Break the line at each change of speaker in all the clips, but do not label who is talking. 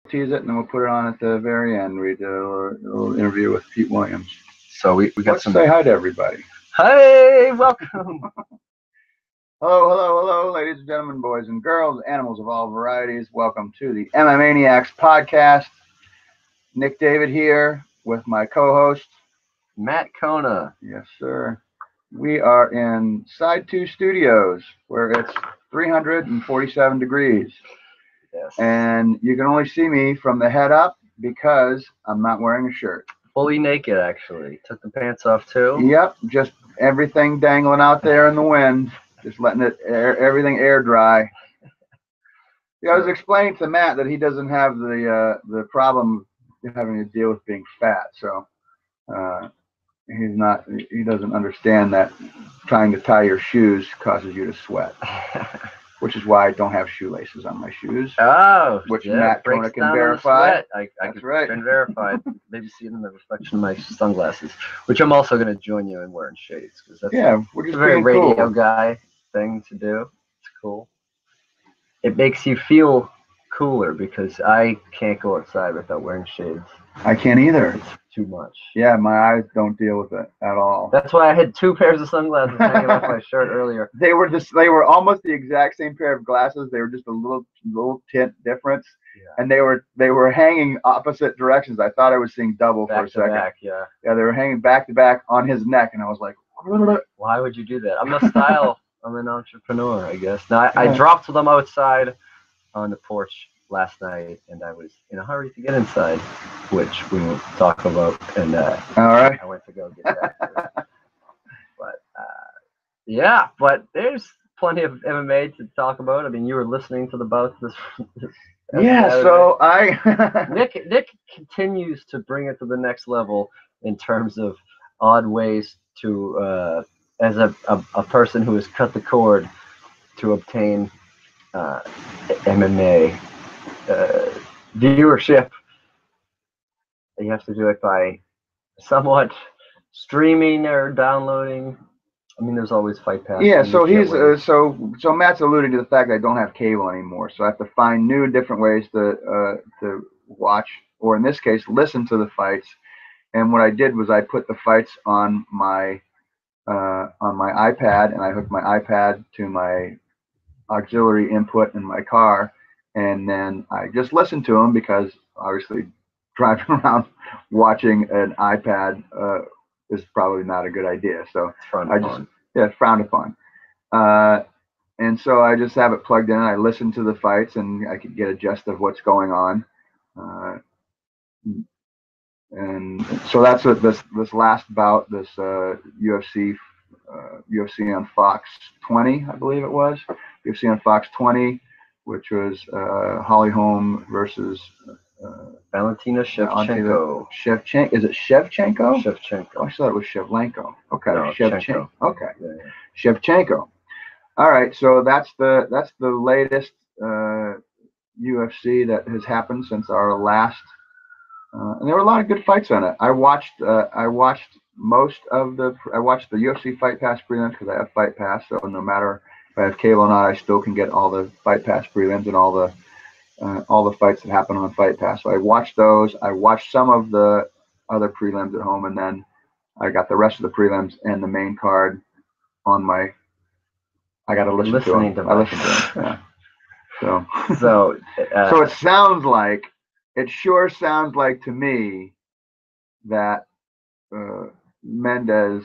tease it, and then we'll put it on at the very end. We do a little interview with Pete Williams.
So we got
Let's say hi to everybody.
Hey, welcome.
Hello, ladies and gentlemen, boys and girls, animals of all varieties. Welcome to the MMAniacs podcast. Nick David here with my co-host,
Matt Kona.
Yes, sir. We are in Side 2 Studios, where it's 347 degrees.
Yes.
And you can only see me from the head up because I'm not wearing a shirt.
Fully naked, actually. Took the pants off, too.
Yep, just everything dangling out there in the wind. Just letting it everything air dry. Yeah, I was explaining to Matt that he doesn't have the problem of having to deal with being fat, so he doesn't understand that trying to tie your shoes causes you to sweat, which is why I don't have shoelaces on my shoes.
Oh,
which
yeah,
Matt Kona can verify.
I
That's right.
can verify. Maybe see it in the reflection of my sunglasses, which I'm also going to join you in wearing shades because that's
we're just
a very radio
cool
guy thing to do. It's cool. It makes you feel cooler because I can't go outside without wearing shades.
I can't either.
It's too much.
Yeah, my eyes don't deal with it at all.
That's why I had 2 pairs of sunglasses hanging off my shirt earlier.
They were almost the exact same pair of glasses. They were just a little tint difference. Yeah. And they were hanging opposite directions. I thought I was seeing double for a second.
Back, yeah.
Yeah, they were hanging back to back on his neck, and I was like,
why would you do that? I'm a style. I'm an entrepreneur, I guess. Now, I dropped them outside on the porch last night, and I was in a hurry to get inside, which we will talk about. And
all right,
I went to go get that. But there's plenty of MMA to talk about. I mean, you were listening to the bouts this
yeah, so I
Nick continues to bring it to the next level in terms of odd ways to as a person who has cut the cord to obtain MMA viewership. You have to do it by somewhat streaming or downloading. I mean, there's always Fight Pass.
Yeah, so he's so Matt's alluding to the fact that I don't have cable anymore, so I have to find new and different ways to watch, or in this case, listen to the fights. And what I did was I put the fights on my iPad, and I hooked my iPad to my auxiliary input in my car, and then I just listened to them because obviously driving around watching an iPad is probably not a good idea. So it's frowned upon. And so I just have it plugged in. I listen to the fights, and I can get a gist of what's going on. And so that's what this last bout, this UFC on Fox 20, I believe it was. UFC on Fox 20, which was Holly Holm versus
Valentina Shevchenko.
Is it Shevchenko?
Shevchenko.
Oh, I thought it was Shevchenko. Okay,
no,
Shevchenko. Okay,
yeah.
Shevchenko. All right, so that's the latest UFC that has happened since our last. And there were a lot of good fights on it. I watched the UFC Fight Pass prelims because I have Fight Pass. So no matter if I have cable or not, I still can get all the Fight Pass prelims and all the fights that happen on Fight Pass. So I watched those. I watched some of the other prelims at home, and then I got the rest of the prelims and the main card on my. I got to listen to them. I listened to them. Yeah. So it sounds like. It sure sounds like to me that Mendez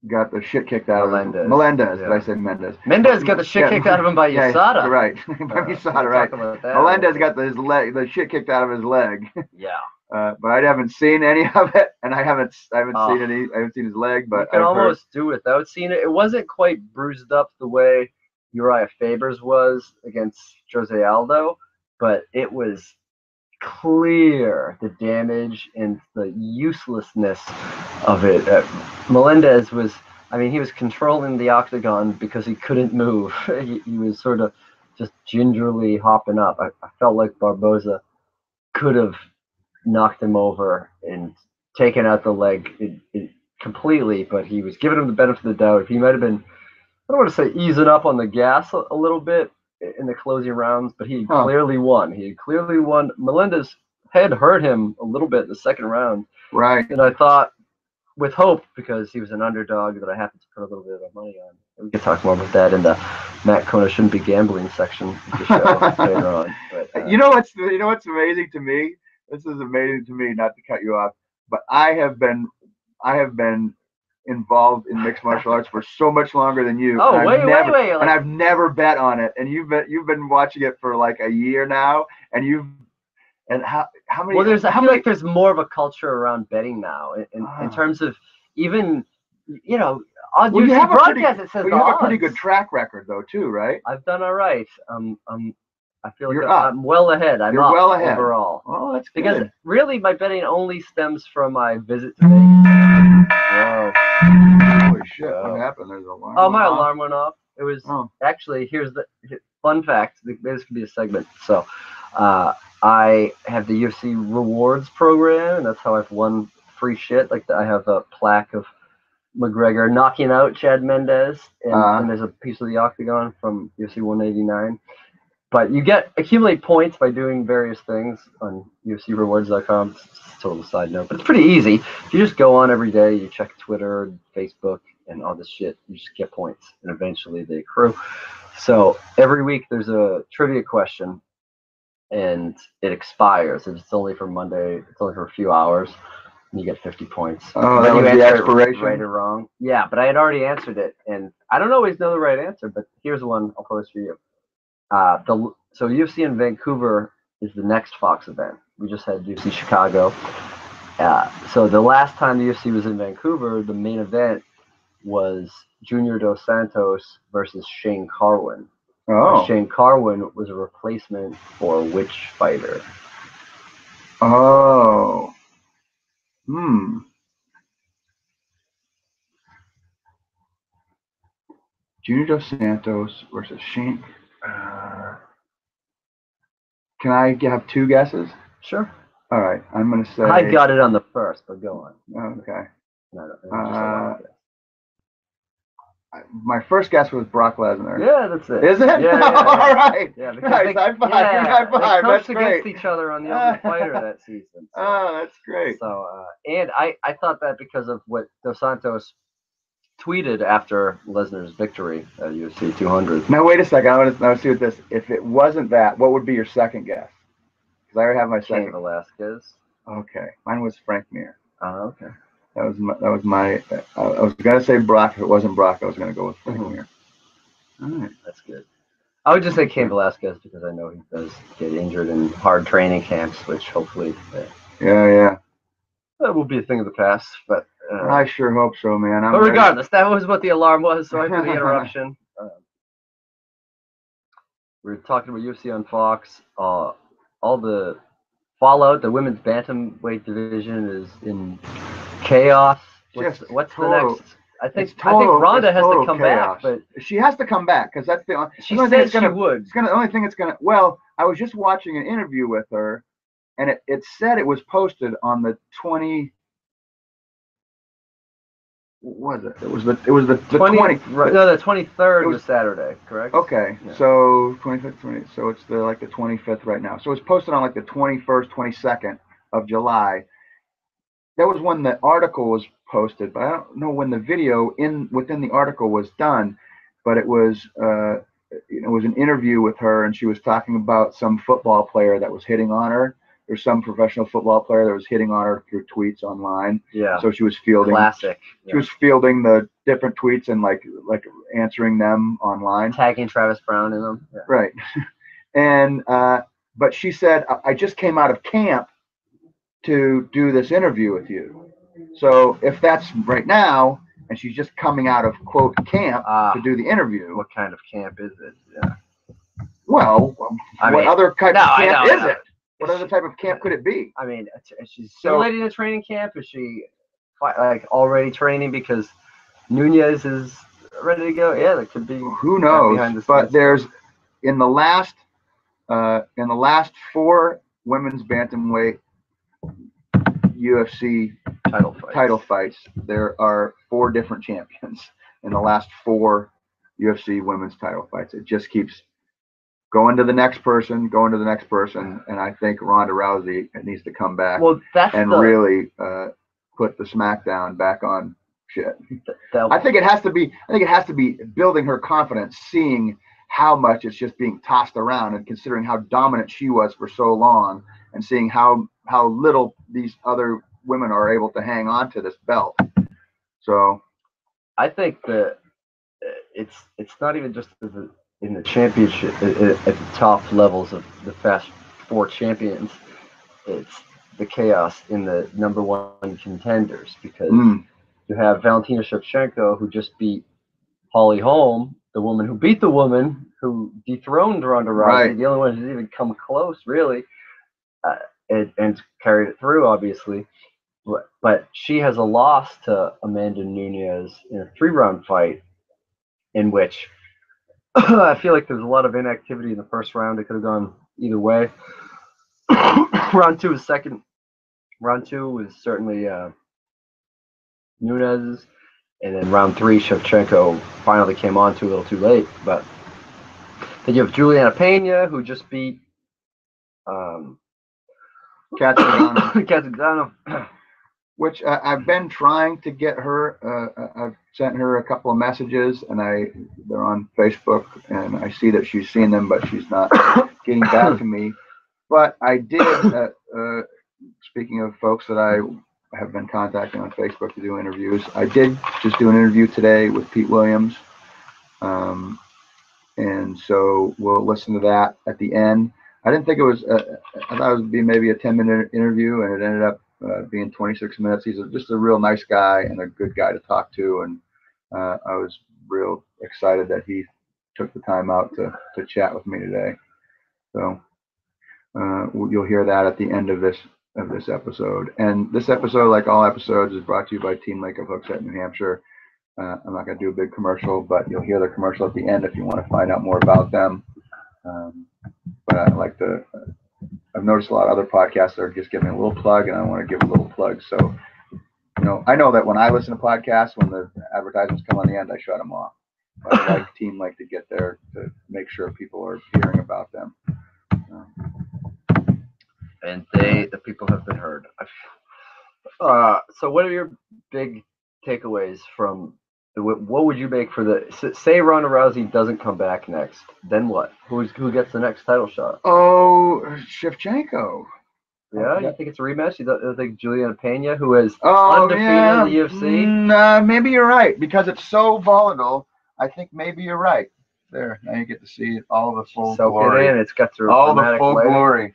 got the shit kicked out of him. Melendez. Yeah. Did I say Mendez?
Mendez got the shit kicked out of him by USADA.
Yeah, right. By USADA, right. Melendez got the shit kicked out of his leg.
Yeah.
But I haven't seen any of it, and I haven't seen his leg. But
you can almost do without seeing it. It wasn't quite bruised up the way Uriah Faber's was against Jose Aldo, but it was clear the damage and the uselessness of it. Melendez was, he was controlling the octagon because he couldn't move. He was sort of just gingerly hopping up. I felt like Barboza could have knocked him over and taken out the leg completely, but he was giving him the benefit of the doubt. He might have been, I don't want to say easing up on the gas a little bit. in the closing rounds, but he clearly won. He clearly won. Melendez head hurt him a little bit in the second round.
Right.
And I thought, with hope, because he was an underdog that I happened to put a little bit of money on. We can talk more about that in the Matt Kona shouldn't be gambling section of the show later on. But,
you know what's amazing to me? This is amazing to me, not to cut you off, but I have been involved in mixed martial arts for so much longer than you.
Oh, wait.
And I've never bet on it. And you've been watching it for like a year now, and how many?
Well, I feel like there's more of a culture around betting now in terms of even, on UFC broadcast it says
you have a pretty good track record though too, right?
I've done all right. I feel like I'm well ahead. You're
well ahead
overall.
Oh, that's good.
Because really, my betting only stems from my visit to Vegas. Whoa.
Holy shit! What happened? There's an alarm.
Oh, my alarm went off. It was actually, here's the fun fact. This could be a segment. So, I have the UFC rewards program, and that's how I've won free shit. Like I have a plaque of McGregor knocking out Chad Mendes, and there's a piece of the octagon from UFC 189. But you accumulate points by doing various things on UFCrewards.com. It's just a total side note, but it's pretty easy. If you just go on every day, you check Twitter, Facebook, and all this shit, you just get points, and eventually they accrue. So every week there's a trivia question, and it expires. It's only for Monday. It's only for a few hours, and you get 50 points.
Oh, that was the expiration?
Right or wrong. Yeah, but I had already answered it, and I don't always know the right answer, but here's one I'll post for you. So UFC in Vancouver is the next Fox event. We just had UFC Chicago. So the last time the UFC was in Vancouver, the main event was Junior Dos Santos versus Shane Carwin.
Oh.
Shane Carwin was a replacement for which fighter?
Oh. Junior Dos Santos versus Shane. Can I have two guesses?
Sure.
All right. I'm going to say.
I got it on the first, but go on.
Okay.
No,
my first guess was Brock Lesnar.
Yeah, that's it.
Is it?
Yeah.
All right.
Yeah,
nice. High five.
They
That's
against
great.
each other on the Ultimate Fighter that season. So.
Oh, that's great.
So, and I thought that because of what Dos Santos tweeted after Lesnar's victory at UFC 200.
Now, wait a second. I want to see what this. If it wasn't that, what would be your second guess? Because I already have my second.
Cain Velasquez.
Okay. Mine was Frank Mir.
Oh, okay.
That was my. I was gonna say Brock. If it wasn't Brock, I was gonna go with Frank Mir. All right.
That's good. I would just say Cain Velasquez because I know he does get injured in hard training camps, which hopefully.
Yeah.
That will be a thing of the past, but.
I sure hope so, man.
But regardless, that was what the alarm was. Sorry for the interruption. We were talking about UFC on Fox. All the fallout. The women's bantamweight division is in chaos. What's the next? I think Ronda has to come back, but
she has to come back because that's the only.
She said she would.
It's the only thing it's gonna. Well, I was just watching an interview with her, and it said it was posted on the 20. What was it? It was the 20.
No, the 23rd was Saturday, correct?
Okay, yeah. So 25th, 20. So it's the 25th right now. So it's posted on like the 21st, 22nd of July. That was when the article was posted, but I don't know when the video within the article was done. But it was it was an interview with her, and she was talking about some football player that was hitting on her. There's some professional football player that was hitting on her through tweets online.
Yeah.
So she was fielding.
Classic.
She was fielding the different tweets and like answering them online.
Tagging Travis Brown in them. Yeah.
Right. And but she said, I just came out of camp to do this interview with you. So if that's right now, and she's just coming out of quote camp to do the interview.
What kind of camp is it? Yeah.
Well, what other kind of camp is it? What other type of camp could it be?
I mean, is she simulating a training camp? Is she already training because Nunez is ready to go? Yeah, that could be.
Who knows? But there's in the last 4 women's bantamweight UFC title fights, there are 4 different champions in the last 4 UFC women's title fights. It just keeps going to the next person, and I think Ronda Rousey needs to come back and really put the SmackDown back on shit. I think it has to be. I think it has to be building her confidence, seeing how much it's just being tossed around, and considering how dominant she was for so long, and seeing how little these other women are able to hang on to this belt. So
I think that it's not even just in the championship at the top levels of the Fast Four champions. It's the chaos in the number one contenders, because you have Valentina Shevchenko, who just beat Holly Holm, the woman who beat the woman who dethroned Ronda Rousey, the only one who's even come close, really, and carried it through, obviously. But she has a loss to Amanda Nunes in a 3-round fight, in which I feel like there's a lot of inactivity in the first round. It could have gone either way. Round two was second. Round two was certainly Nunes, and then round three, Shevchenko finally came on a little too late. But then you have Juliana Pena, who just beat Kazakhstan,
which I've been trying to get her. I've sent her a couple of messages, and they're on Facebook, and I see that she's seen them, but she's not getting back to me. But I did. Speaking of folks that I have been contacting on Facebook to do interviews, I did just do an interview today with Pete Williams, and so we'll listen to that at the end. I didn't think it was. I thought it would be maybe a 10-minute interview, and it ended up being 26 minutes. He's just a real nice guy and a good guy to talk to, and I was real excited that he took the time out to chat with me today. So you'll hear that at the end of this episode. And this episode, like all episodes, is brought to you by Team Lake of Hooksett, New Hampshire. I'm not going to do a big commercial, but you'll hear the commercial at the end if you want to find out more about them. But I like to. I've noticed a lot of other podcasts are just giving a little plug, and I want to give a little plug. So, I know that when I listen to podcasts, when the advertisements come on the end, I shut them off. But I like Team Lake to get there to make sure people are hearing about them.
And the people have been heard. So what are your big takeaways from what would you make for say Ronda Rousey doesn't come back next, then what? Who gets the next title shot?
Oh, Shevchenko.
Yeah, you think it's a rematch? You don't think Juliana Pena, who is undefeated in the UFC?
Maybe you're right, because it's so volatile. I think maybe you're right. There, now you get to see all the full glory.
Soak it in. It's got
all the full glory.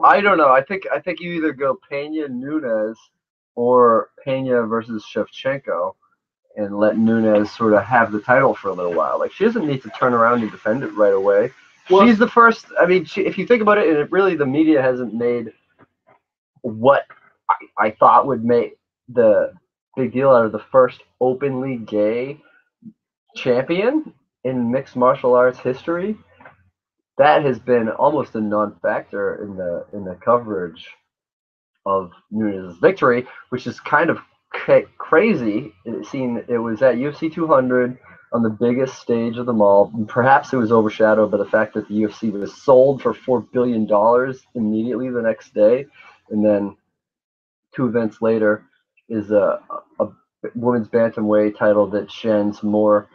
I don't know. I think you either go Pena Nunes or Pena versus Shevchenko, and let Nunes sort of have the title for a little while. Like, she doesn't need to turn around and defend it right away. Well, she's the first. I mean, if you think about it, and really the media hasn't made what I thought would make the big deal out of the first openly gay champion in mixed martial arts history. That has been almost a non-factor in the coverage of Nunes' victory, which is kind of crazy. It was at UFC 200 on the biggest stage of them all. Perhaps it was overshadowed by the fact that the UFC was sold for $4 billion immediately the next day, and then 2 events later is a women's bantamweight title that sheds more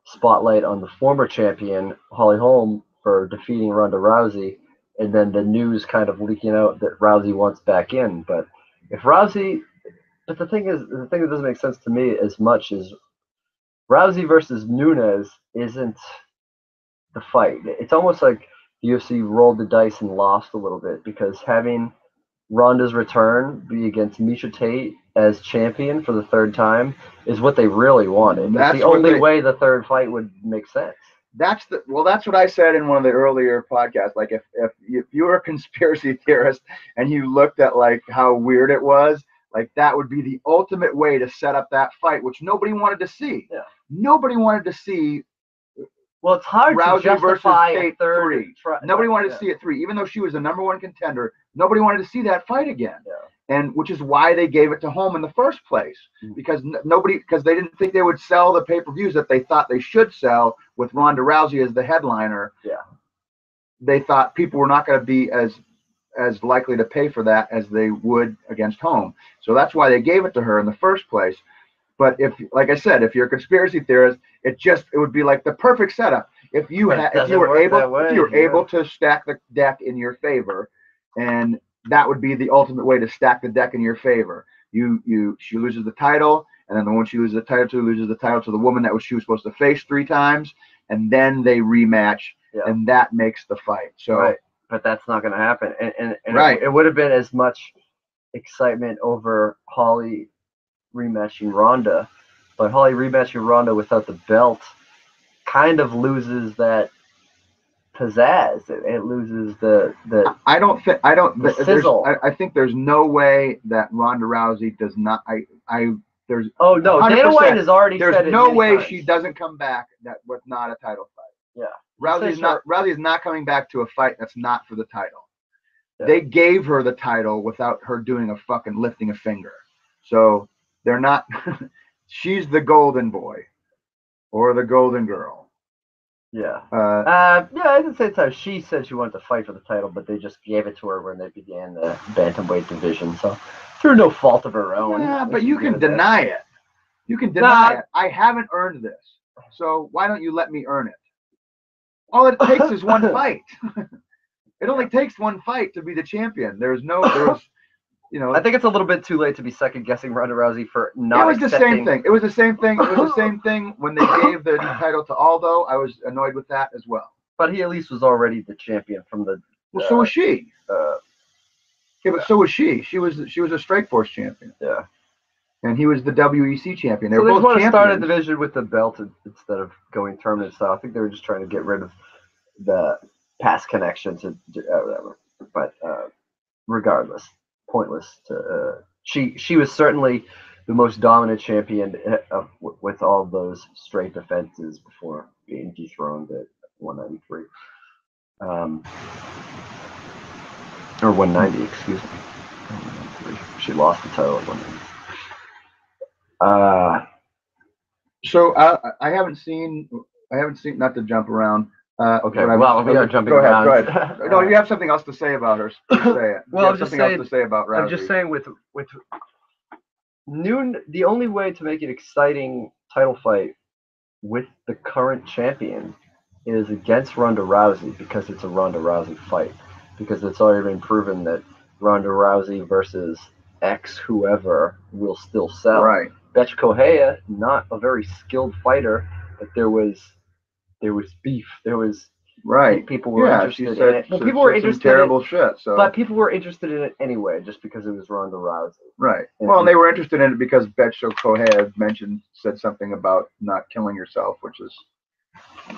spotlight on the former champion Holly Holm for defeating Ronda Rousey, and then the news kind of leaking out that Rousey wants back in. But the thing that doesn't make sense to me as much is Rousey versus Nunes isn't the fight. It's almost like the UFC rolled the dice and lost a little bit, because having Ronda's return be against Miesha Tate as champion for the 3rd time is what they really wanted. That's the only way the 3rd fight would make sense.
That's what I said in one of the earlier podcasts. Like, if you were a conspiracy theorist and you looked at like how weird it was, like, that would be the ultimate way to set up that fight, which nobody wanted to see.
Yeah.
Nobody wanted to see.
Well, it's hard
Rousey
to justify
versus Tate 3. Nobody wanted to see it 3, even though she was the #1 contender. Nobody wanted to see that fight again.
Yeah.
And which is why they gave it to Holm in the first place, because they didn't think they would sell the pay-per-views that they thought they should sell with Ronda Rousey as the headliner.
Yeah.
they thought people were not going to be as likely to pay for that as they would against home. So that's why they gave it to her in the first place. But if, like I said, if you're a conspiracy theorist, it would be like the perfect setup. If you were able to stack the deck in your favor, and that would be the ultimate way to stack the deck in your favor. She loses the title, and then the one she loses the title to loses the title to the woman that she was supposed to face 3 times, and then they rematch, and that makes the fight. So,
right. But that's not going to happen, and
right.
it would have been as much excitement over Holly rematching Ronda, but Holly rematching Ronda without the belt kind of loses that pizzazz. It loses the sizzle.
I think there's no way that Ronda Rousey does not. There's.
Oh no, Dana White has already said it.
There's no way
times.
She doesn't come back that with not a title fight.
Yeah.
Rousey is not coming back to a fight that's not for the title. Yeah. They gave her the title without her doing a fucking lifting a finger. So they're not. She's the golden boy, or the golden girl.
Yeah. Yeah, at the same time, she said she wanted to fight for the title, but they just gave it to her when they began the bantamweight division. So through no fault of her own.
Yeah, but you can deny it. You can deny it. I haven't earned this, so why don't you let me earn it? All it takes is one fight. It only takes one fight to be the champion. There was,
I think it's a little bit too late to be second guessing Ronda Rousey for not.
It was the same thing. It was the same thing. It was the same thing when they gave the title to Aldo. I was annoyed with that as well.
But he at least was already the champion from the.
Well, so was she. Yeah, but so was she. She was a Strikeforce champion.
Yeah.
And he was the WEC champion.
They both want to start a division with the belt instead of going tournament style. I think they were just trying to get rid of the past connections and whatever. But regardless, pointless. She was certainly the most dominant champion with all those straight defenses before being dethroned at 193. Or 190, excuse me. 193. She lost the title at 190.
So I haven't seen. Not to jump around.
Okay. Well, we are jumping around.
Go ahead. No, you have something else to say about her. Say it.
Well,
else to say about Rousey.
I'm just saying with Noon, the only way to make an exciting title fight with the current champion is against Ronda Rousey, because it's a Ronda Rousey fight. Because it's already been proven that Ronda Rousey versus X whoever will still sell.
Right.
Betch Correia, not a very skilled fighter, but there was beef. There was People were interested in it. Well, people were interested
terrible shit. So,
but people were interested in it anyway, just because it was Ronda Rousey.
Right. Well, they were interested in it because Betch Correia said something about not killing yourself, which is,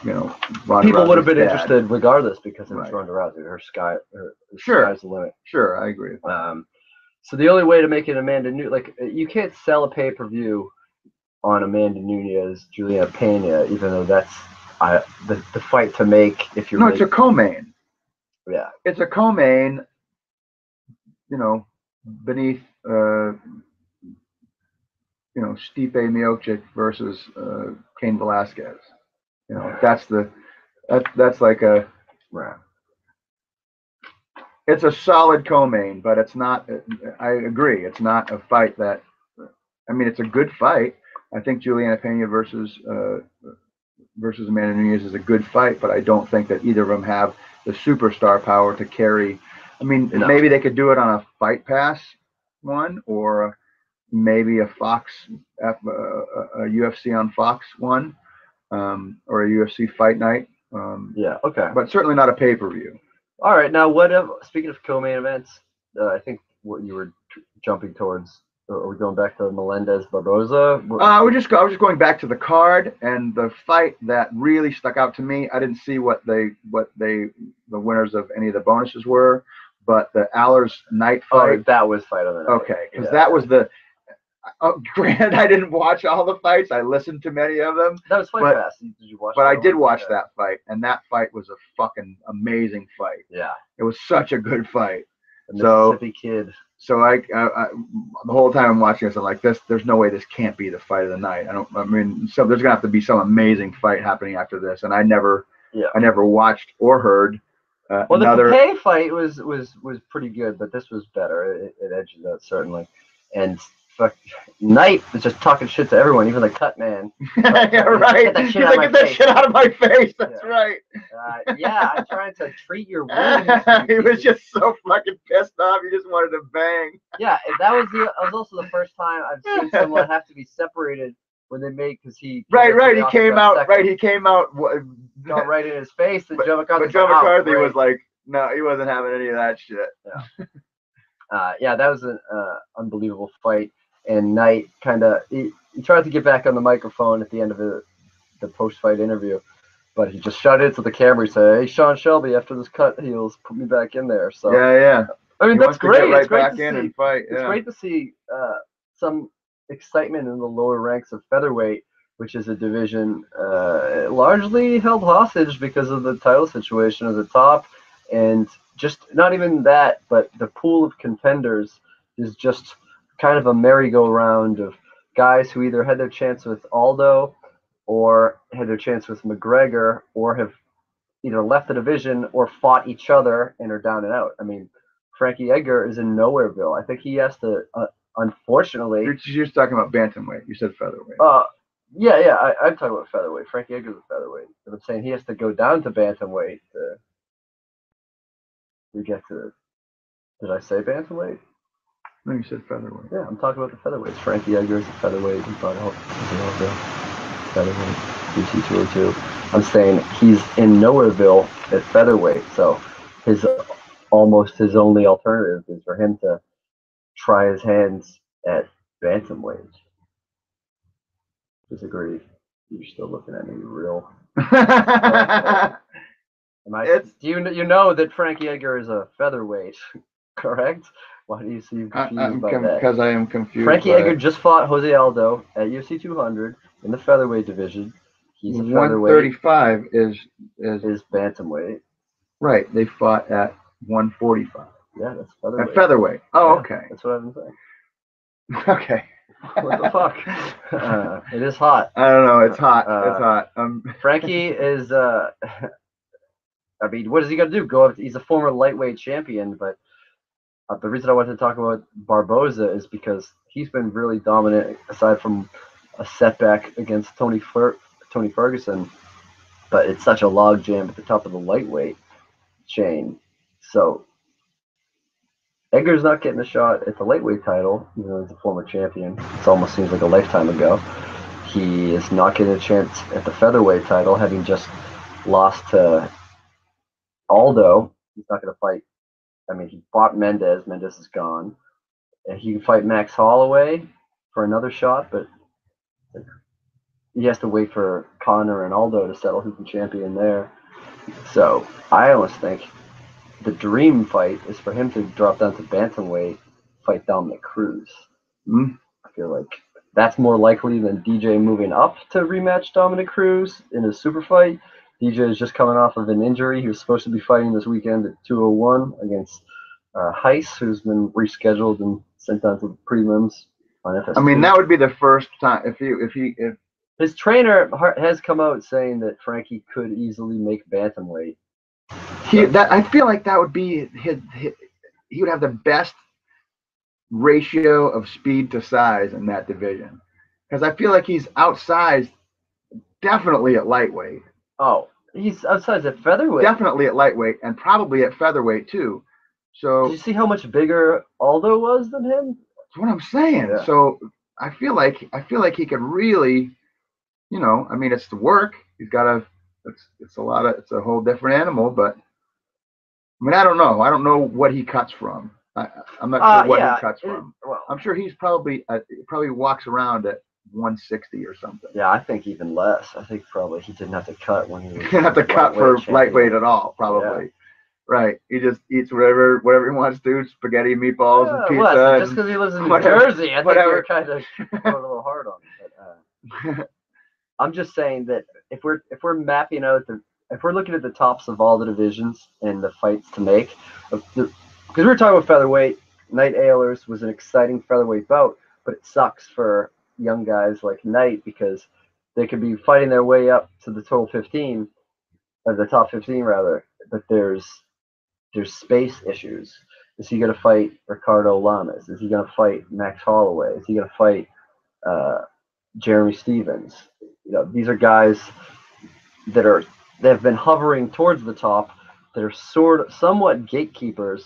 Ronda
people
Rousey's
would have been
dad.
interested regardless because it was Ronda Rousey. Her sky's the limit.
Sure, I agree with that.
So the only way to make it Amanda Nunes, you can't sell a pay-per-view on Amanda Nunes, Juliana Pena, even though that's the fight to make if you're.
No, it's a co-main.
Yeah.
It's a co-main. Beneath Stipe Miocic versus Cain Velasquez. That's like a. It's a solid co-main, but it's not. I agree. It's not a fight that. I mean, it's a good fight. I think Juliana Pena versus Amanda Nunes is a good fight, but I don't think that either of them have the superstar power to carry. I mean, maybe they could do it on a Fight Pass one, or maybe a Fox, a UFC on Fox one, or a UFC Fight Night.
Okay.
But certainly not a pay-per-view.
All right. Now, speaking of co-main events, I think what you were jumping towards. Are we going back to Melendez Barboza?
I was just going back to the card and the fight that really stuck out to me. I didn't see what the winners of any of the bonuses were, but the Allers Knight fight.
Oh, that was fight of the night.
Okay, because that was the. Granted, I didn't watch all the fights. I listened to many of them.
That was Fight Pass. Did you watch?
But I did watch that fight, and that fight was a fucking amazing fight.
Yeah,
it was such a good fight.
The Mississippi Kid.
So I the whole time I'm watching this, I'm like, there's no way this can't be the fight of the night. So there's gonna have to be some amazing fight happening after this, and I never watched or heard
Well,
another.
the Papay fight was pretty good, but this was better. It edges out certainly, and fuck, Knight was just talking shit to everyone, even the cut man.
Yeah, right. He's like, get that shit out of my face. That's right.
Yeah, I'm trying to treat your wounds.
He was just so fucking pissed off. He just wanted to bang.
Yeah, and that was also the first time I've seen someone have to be separated when they make because he.
Right. He came out. Second. Right. He came out.
Got right in his face, and Joe McCarthy.
But Joe McCarthy was like, no, he wasn't having any of that shit.
Yeah. That was an unbelievable fight. And Knight kind of he tried to get back on the microphone at the end of the post-fight interview, but he just shot into the camera. He said, "Hey, Sean Shelby, after this cut, heels put me back in there." So
yeah.
I mean, that's great.
It's great to see. And fight.
It's great to see some excitement in the lower ranks of featherweight, which is a division largely held hostage because of the title situation at the top, and just not even that, but the pool of contenders is just kind of a merry-go-round of guys who either had their chance with Aldo or had their chance with McGregor or have either left the division or fought each other and are down and out. I mean, Frankie Edgar is in Nowhereville. I think he has to, unfortunately.
You're talking about bantamweight. You said featherweight.
Yeah. I'm talking about featherweight. Frankie Edgar's a featherweight. But I'm saying he has to go down to bantamweight to get to. Did I say bantamweight?
No, you said featherweight.
Yeah, I'm talking about the featherweights. Frankie Edgar is a featherweight. He fought featherweight, UFC 202. I'm saying he's in Nowhereville at featherweight, so almost his only alternative is for him to try his hands at bantamweight. Disagree. You're still looking at me real. You know that Frankie Edgar is a featherweight, correct? Why do you seem confused by that?
Because I am confused.
Frankie Edgar just fought Jose Aldo at UFC 200 in the featherweight division. He's a featherweight.
135 is
bantamweight.
Right. They fought at 145.
Yeah, that's featherweight.
At featherweight. Oh, yeah, okay.
That's what I've been saying.
Okay.
What the fuck? It is hot.
I don't know. It's hot. It's hot.
Frankie is. I mean, what is he gonna do? Go up? He's a former lightweight champion, but the reason I wanted to talk about Barboza is because he's been really dominant, aside from a setback against Tony Ferguson. But it's such a logjam at the top of the lightweight chain. So Edgar's not getting a shot at the lightweight title, even though he's a former champion. It almost seems like a lifetime ago. He is not getting a chance at the featherweight title, having just lost to Aldo. He's not going to fight. I mean, he fought Mendez. Mendez is gone. And he can fight Max Holloway for another shot, but he has to wait for Conor and Aldo to settle who can champion there. So I almost think the dream fight is for him to drop down to bantamweight, fight Dominic Cruz.
Mm-hmm.
I feel like that's more likely than DJ moving up to rematch Dominic Cruz in a super fight. DJ is just coming off of an injury. He was supposed to be fighting this weekend at 201 against Heiss, who's been rescheduled and sent down to the prelims on FS2.
I mean, that would be the first time if
his trainer has come out saying that Frankie could easily make bantamweight.
I feel like that would be he would have the best ratio of speed to size in that division, because I feel like he's outsized definitely at lightweight.
Oh, he's outsized at featherweight.
Definitely at lightweight, and probably at featherweight too. So
did you see how much bigger Aldo was than him?
That's what I'm saying. Yeah. So I feel like he could really, I mean, it's the work. He's got to. It's a whole different animal, but I mean, I don't know. I don't know what he cuts from. I'm not sure what he cuts from. Well, I'm sure he's probably walks around at 160 or something.
Yeah, I think even less. I think probably he didn't have to cut when he was.
He didn't have to cut for lightweight at all, probably. Yeah. Right. He just eats whatever he wants to, spaghetti, meatballs, and pizza.
Well, just because he lives in New Jersey, I think you're kind of going a little hard on him. But, I'm just saying that if we're mapping out if we're looking at the tops of all the divisions and the fights to make, because we were talking about featherweight, Knight Ehlers was an exciting featherweight bout, but it sucks for young guys like Knight because they could be fighting their way up to the total 15, or the top 15 rather, but there's there's space issues. Is he going to fight Ricardo Lamas? Is he going to fight Max Holloway? Is he going to fight Jeremy Stevens? These are guys that have been hovering towards the top, that are somewhat gatekeepers,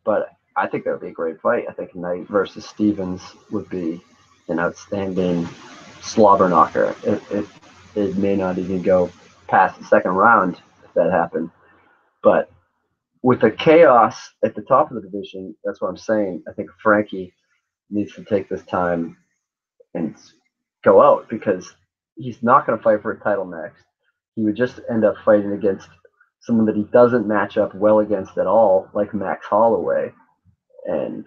but I think that would be a great fight. I think Knight versus Stevens would be an outstanding slobber knocker. It may not even go past the second round if that happened. But with the chaos at the top of the division, that's what I'm saying. I think Frankie needs to take this time and go out, because he's not going to fight for a title next. He would just end up fighting against someone that he doesn't match up well against at all, like Max Holloway. And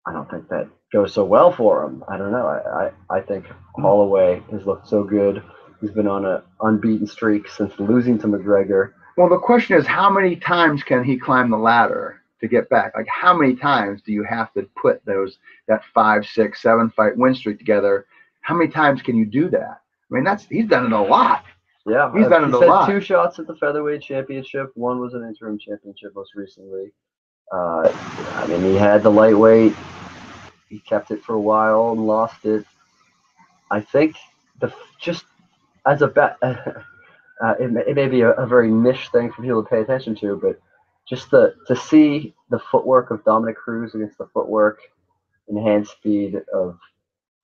I don't think that goes so well for him. I don't know. I think Holloway has looked so good. He's been on an unbeaten streak since losing to McGregor.
Well, the question is, how many times can he climb the ladder to get back? Like, how many times do you have to put that 5, 6, 7 fight win streak together? How many times can you do that? I mean, he's done it a lot.
Yeah,
he's done it a lot.
2 shots at the featherweight championship. 1 was an interim championship most recently. I mean, he had the lightweight. He kept it for a while and lost it. I think just as a bet, it may be a very niche thing for people to pay attention to, but just to see the footwork of Dominic Cruz against the footwork and hand speed of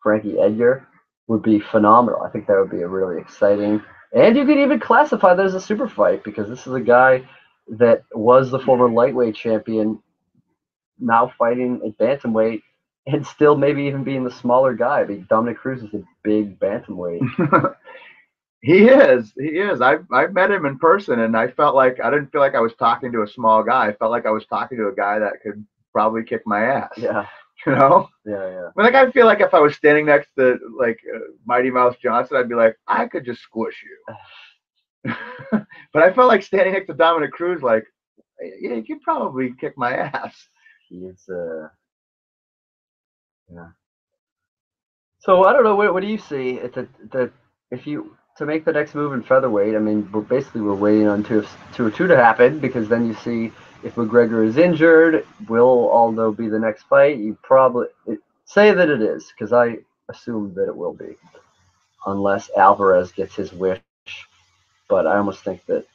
Frankie Edgar would be phenomenal. I think that would be a really exciting, and you could even classify that as a super fight, because this is a guy that was the former lightweight champion, now fighting at bantamweight, and still maybe even being the smaller guy. I mean, Dominic Cruz is a big bantamweight.
He is. I've met him in person, and I didn't feel like I was talking to a small guy. I felt like I was talking to a guy that could probably kick my ass.
Yeah.
Yeah.
But
like, I feel like if I was standing next to Mighty Mouse Johnson, I'd be like, I could just squish you. But I felt like standing next to Dominic Cruz, like, yeah, you could probably kick my ass.
He's yeah. So I don't know. What do you see? If you to make the next move in featherweight, I mean, we're waiting on 202 to happen, because then you see if McGregor is injured, will Aldo be the next fight? You probably say that it is, because I assume that it will be, unless Alvarez gets his wish. But I almost think that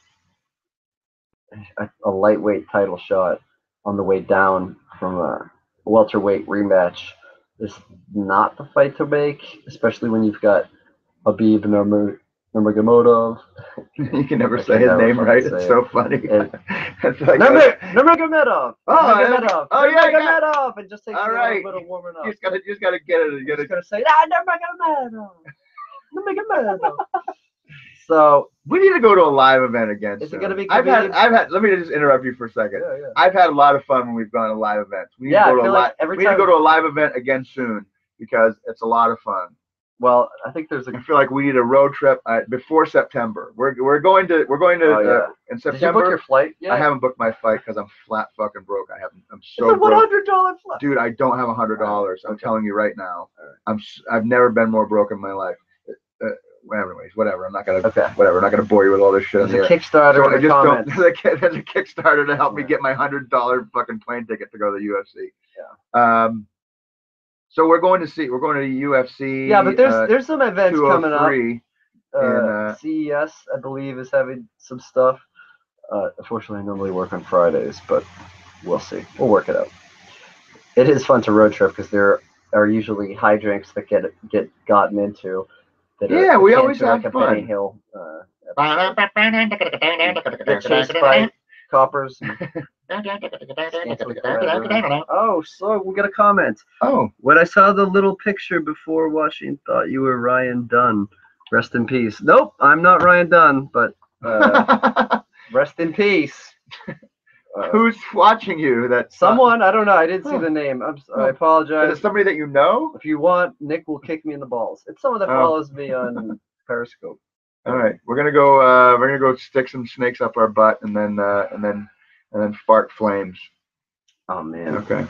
a lightweight title shot on the way down from a welterweight rematch is not the fight to make, especially when you've got Habib Nurmagomedov.
You can never say his name right. It's so funny.
It's like Nurmagomedov. Nurmagomedov. It just takes a little bit of warming up.
You just gotta get it.
You just gotta say Nurmagomedov. Nurmagomedov. So
we need to go to a live event again.
Is it going to be?
I've had. Let me just interrupt you for a second.
Yeah.
I've had a lot of fun when we've gone to live events. We need to go to a live event again soon, because it's a lot of fun.
Well, I think I
feel like we need a road trip before September. We're going to in September.
Did you book your flight yet?
I haven't booked my flight because I'm flat fucking broke. I'm so
broke. It's a $100 flight.
Dude, I don't have $100. I'm telling you right now. I've never been more broke in my life. Anyways, whatever. I'm not gonna. Whatever. I'm not gonna bore you with all this shit.
There's a Kickstarter.
There's a Kickstarter to help me get my $100 fucking plane ticket to go to the UFC.
Yeah.
So we're going to UFC.
Yeah, but there's some events coming up.
And
CES, I believe, is having some stuff. Unfortunately, I normally work on Fridays, but we'll see. We'll work it out. It is fun to road trip, because there are usually hijinks that get gotten into.
We always have
like
fun.
Benny Hill. Get chased by coppers. Oh, so we got a comment.
Oh,
when I saw the little picture before watching, thought you were Ryan Dunn. Rest in peace. Nope, I'm not Ryan Dunn, but rest in peace.
Who's watching you?
Someone. I don't know. I didn't see the name. I apologize.
Is it somebody that you know?
If you want, Nick will kick me in the balls. It's someone that follows me on Periscope.
All right, we're gonna go stick some snakes up our butt, and then fart flames.
Oh man.
Okay.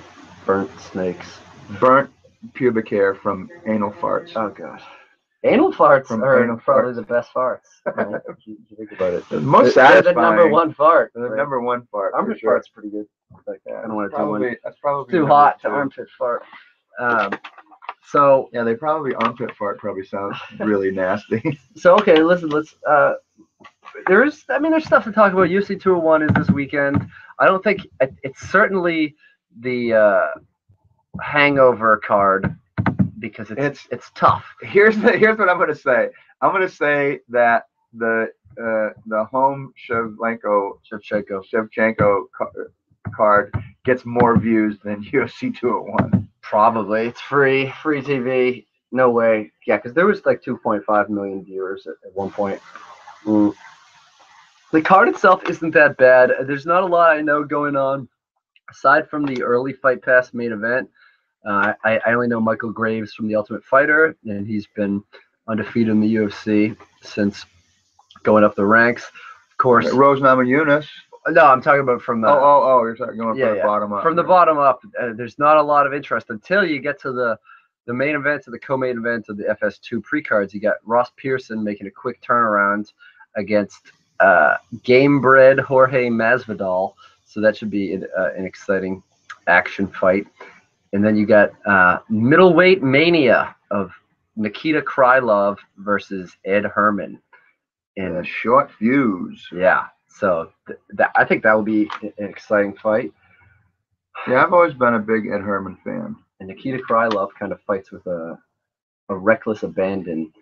Burnt snakes.
Burnt pubic hair from anal farts.
Oh god. Anal farts
From
are
anal
probably
farts.
the best farts. Right? If you think about it.
The most
They're
satisfying.
the number one fart.
The
right?
number one fart.
Armpit
for sure.
fart's pretty good. Like, I don't want to do one.
That's probably
Too
number
hot to
2.
armpit fart. So
yeah, they probably armpit fart probably sounds really nasty.
So okay, listen. Let's. There's stuff to talk about. UFC 201 is this weekend. I don't think it's certainly the hangover card because it's tough.
Here's what I'm going to say. I'm going to say that the home Shevchenko card gets more views than UFC 201.
Probably. It's free TV. No way. Yeah, because there was like 2.5 million viewers at one point. The card itself isn't that bad. There's not a lot I know going on aside from the early Fight Pass main event. I only know Michael Graves from The Ultimate Fighter, and he's been undefeated in the UFC since going up the ranks. Of course,
Rose Namajunas.
No, I'm talking about from the.
You're talking going from the bottom up.
From the bottom up, there's not a lot of interest until you get to the main event or the co-main event of the FS2 pre-cards. You got Ross Pearson making a quick turnaround against game-bred Jorge Masvidal, so that should be an exciting action fight. And then you got middleweight mania of Nikita Krylov versus Ed Herman.
And short fuse.
Yeah, so I think that will be an exciting fight.
Yeah, I've always been a big Ed Herman fan.
And Nikita Krylov kind of fights with a reckless abandon,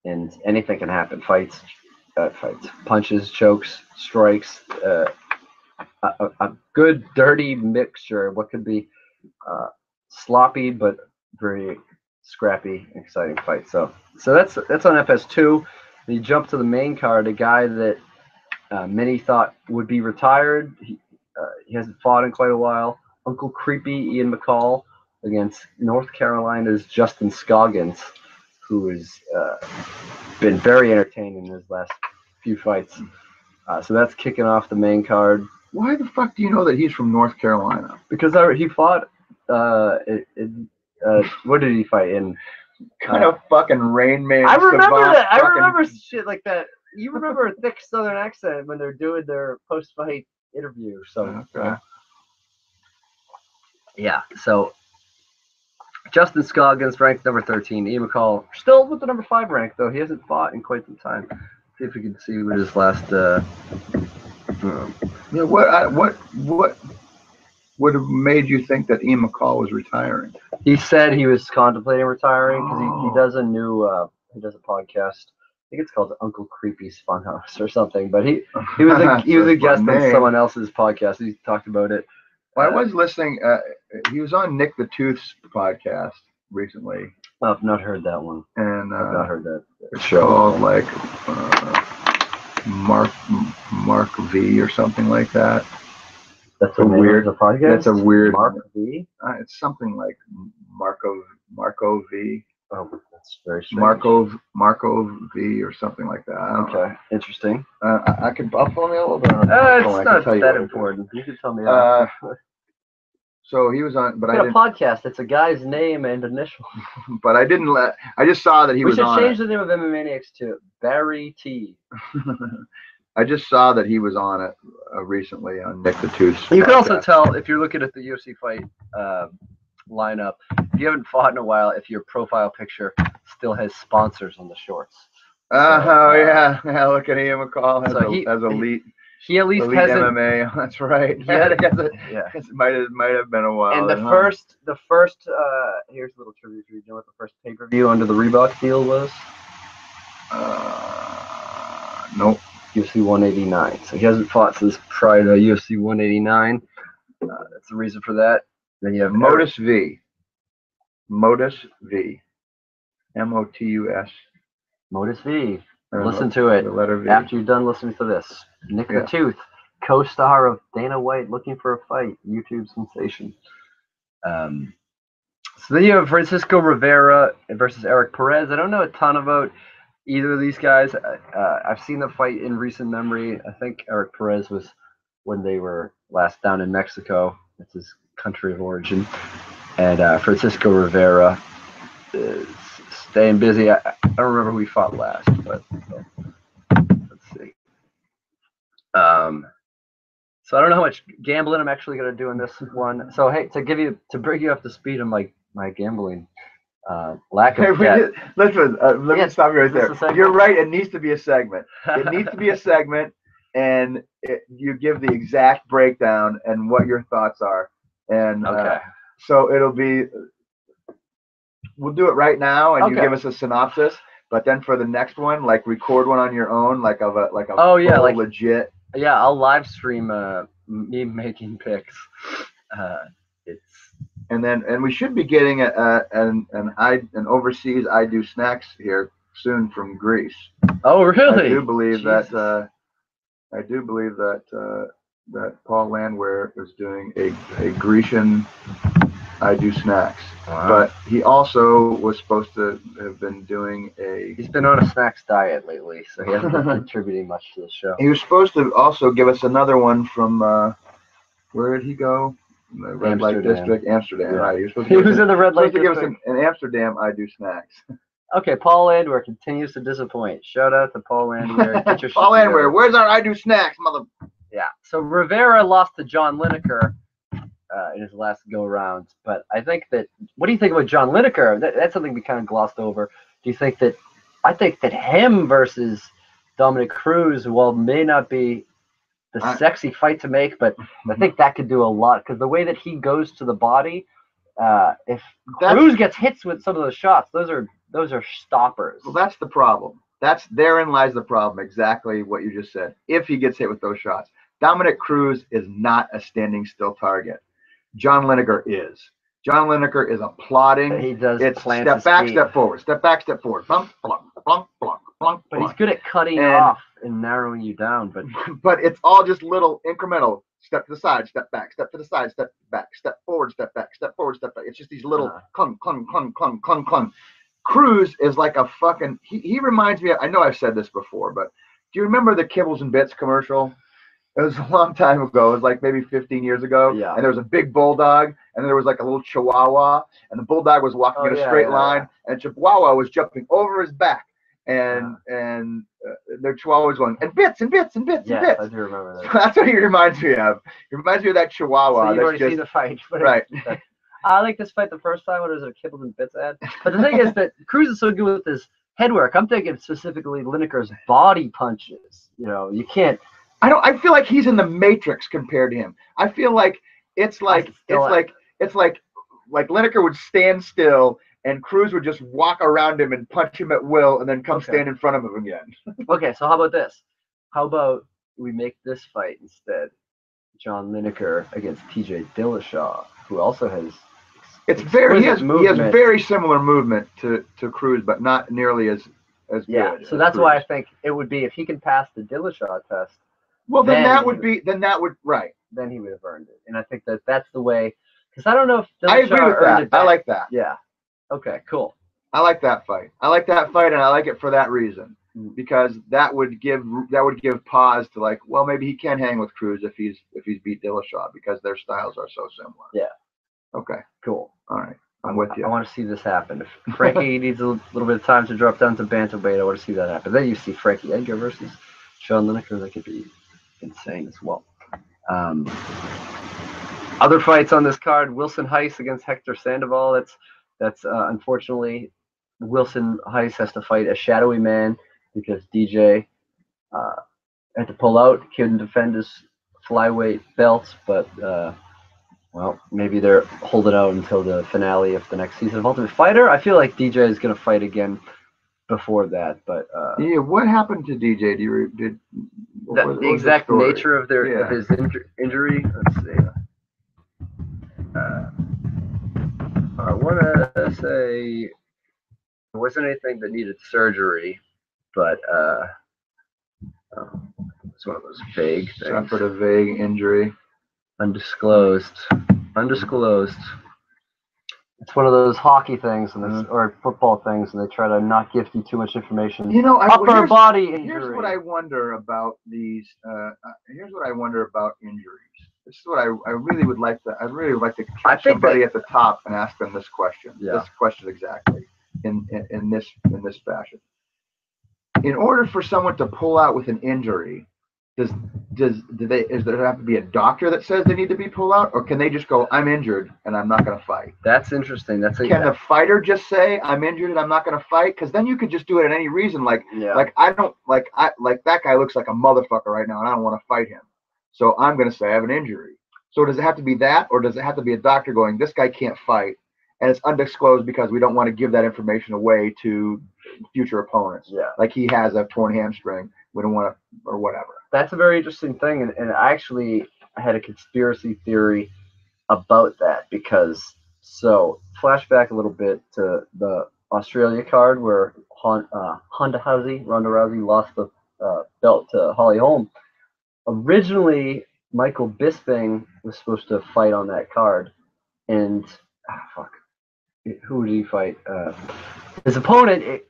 and anything can happen. Fights, punches, chokes, strikes, a good dirty mixture of what could be sloppy but very scrappy, exciting fight. So that's on FS2. And you jump to the main card, a guy that many thought would be retired. He hasn't fought in quite a while. Uncle Creepy Ian McCall against North Carolina's Justin Scoggins, who has been very entertaining in his last few fights. So that's kicking off the main card.
Why the fuck do you know that he's from North Carolina?
Because he fought. What did he fight in?
Kind of fucking Rain Man.
I remember that. I remember shit like that. You remember a thick Southern accent when they're doing their post-fight interview. So
okay.
Yeah. So Justin Scoggins ranked number 13. Ian McCall still with the number 5 rank though. He hasn't fought in quite some time. See if we can see what his last.
Yeah. What would have made you think that Ian McCall was retiring?
He said he was contemplating retiring because he does a new he does a podcast. I think it's called Uncle Creepy's Funhouse or something. But he was a guest on someone else's podcast. He talked about it.
Well, I was listening. He was on Nick the Tooth's podcast recently.
I've not heard that one.
And
I've not heard that.
It's called like Mark V or something like that.
That's a weird podcast.
That's a weird
Mark V.
It's something like Marco V.
Oh, that's very strange.
Marco V or something like that.
Okay, interesting.
I'll pull me a little bit.
It's not that important. You can tell me.
So he was on, but
I didn't. A podcast. It's a guy's name and initial.
But I didn't I just saw that he was on.
We should change the name of MMAniacs to Barry T.
I just saw that he was on it recently on Nick the Tooth's
You can also tell if you're looking at the UFC fight lineup, if you haven't fought in a while, if your profile picture still has sponsors on the shorts.
Yeah. Look at Ian McCall has elite.
He at least
elite
has
MMA. That's right. It might have been a while.
And the first here's a little trivia for you. Do you know what the first pay-per-view under the Reebok deal was?
Nope.
UFC 189. So he hasn't fought since prior to UFC 189. That's the reason for that. Then you have
Modus V. Motus.
Modus V. Listen to it.
The letter V.
After you're done listening to this. Nick the Tooth, co-star of Dana White Looking for a Fight, YouTube sensation. So then you have Francisco Rivera versus Eric Perez. I don't know a ton about either of these guys. I've seen the fight in recent memory. I think Eric Perez was when they were last down in Mexico. That's his country of origin. And Francisco Rivera staying busy. I don't remember who we fought last, but let's see. So I don't know how much gambling I'm actually going to do in this one. So hey, to bring you up to speed on my gambling lack of bet.
Listen, let me stop you right there. You're right. It needs to be a segment. It needs to be a segment, and you give the exact breakdown and what your thoughts are. And so it'll be. We'll do it right now, and you give us a synopsis. But then for the next one, like record one on your own, like a full legit.
Yeah, I'll live stream me making picks.
And we should be getting an overseas I Do Snacks here soon from Greece.
Oh, really?
I do believe that that Paul Landwehr is doing a Grecian I Do Snacks.
Wow.
But he also was supposed to have been doing
He's been on a snacks diet lately, so he hasn't been contributing much to the show.
He was supposed to also give us another one from where did he go? The red light district, Amsterdam.
Yeah.
Right.
He was in the red light district.
Supposed to give us an Amsterdam I Do Snacks.
Okay, Paul Landwehr continues to disappoint. Shout out to Paul Landwehr. Get your
Paul Landwehr, where's our I Do Snacks, mother?
Yeah. So Rivera lost to John Lineker in his last go round, but I think that. What do you think about John Lineker? That's something we kind of glossed over. Do you think that? I think that him versus Dominic Cruz, well, may not be the sexy fight to make, but I think that could do a lot because the way that he goes to the body, if Cruz gets hits with some of those shots, those are stoppers.
Well, that's the problem. Therein lies the problem. Exactly what you just said. If he gets hit with those shots, Dominic Cruz is not a standing still target. John Lineker is. John Lineker is applauding.
He does.
It's step back, step forward, step back, step forward. Plunk, plunk, plunk, plunk, plunk.
But he's good at cutting off and narrowing you down.
But it's all just little incremental. Step to the side, step back, step to the side, step back, step forward, step back, step forward, step back. It's just these little clung, clung, clung, clung, clung, clung. Cruz is like a fucking. He reminds me of. I know I've said this before, but do you remember the Kibbles and Bits commercial? It was a long time ago. It was like maybe 15 years ago.
Yeah.
And there was a big bulldog, and there was like a little chihuahua, and the bulldog was walking in a straight line, and chihuahua was jumping over his back, and the chihuahua was going, and bits, and bits, and bits, and bits.
I do remember that.
So that's what he reminds me of. He reminds me of that chihuahua.
So you've already seen the fight.
Right.
I like this fight the first time when it was a Kibbles and Bits ad. But the thing is that Cruz is so good with his head work. I'm thinking specifically Lineker's body punches. You know, you can't.
I feel like he's in the Matrix compared to him. I feel like it's like Lineker would stand still and Cruz would just walk around him and punch him at will and then come stand in front of him again.
Okay, so how about this? How about we make this fight instead? John Lineker against TJ Dillashaw, who also has
he has very similar movement to Cruz, but not nearly as good.
So that's why I think it would be if he can pass the Dillashaw test.
Well, then he would
have earned it, and I think that's the way. Because I don't know if Dillashaw
I agree with that. I like that.
Yeah. Okay. Cool.
I like that fight. I like that fight, and I like it for that reason. Because that would give pause to like, well, maybe he can hang with Cruz if he's beat Dillashaw because their styles are so similar.
Yeah.
Okay.
Cool.
All right. I'm with you.
I want to see this happen. If Frankie needs a little bit of time to drop down to bantamweight, I want to see that happen. Then you see Frankie Edgar versus Sean Lineker. That could be insane as well. Other fights on this card: Wilson Heiss against Hector Sandoval. That's unfortunately Wilson Heiss has to fight a shadowy man because DJ had to pull out, couldn't defend his flyweight belts, but well, maybe they're holding out until the finale of the next season of Ultimate Fighter. I feel like DJ is going to fight again before that, but
yeah, what happened to DJ?
The exact nature of his injury. Let's see. I want to say there wasn't anything that needed surgery, but it's one of those vague things.
Suffered a vague injury.
Undisclosed. It's one of those hockey things or football things, and they try to not give you too much information.
You know,
upper body injury.
Here's what I wonder about these. Here's what I wonder about injuries. This is what I really would like to. I'd really like to catch somebody at the top and ask them this question.
Yeah.
This question exactly. in this fashion. In order for someone to pull out with an injury, does there have to be a doctor that says they need to be pulled out, or can they just go, I'm injured and I'm not going to fight?
That's interesting.
Can the fighter just say, I'm injured and I'm not going to fight? Because then you could just do it at any reason. Like I don't like that guy looks like a motherfucker right now and I don't want to fight him, so I'm going to say I have an injury. So does it have to be that, or does it have to be a doctor going, this guy can't fight and it's undisclosed because we don't want to give that information away to future opponents?
Yeah.
Like he has a torn hamstring, we don't want to, or whatever.
That's a very interesting thing, and I had a conspiracy theory about that, because flashback a little bit to the Australia card where Ronda Rousey lost the belt to Holly Holm. Originally, Michael Bisping was supposed to fight on that card, and who did he fight? His opponent.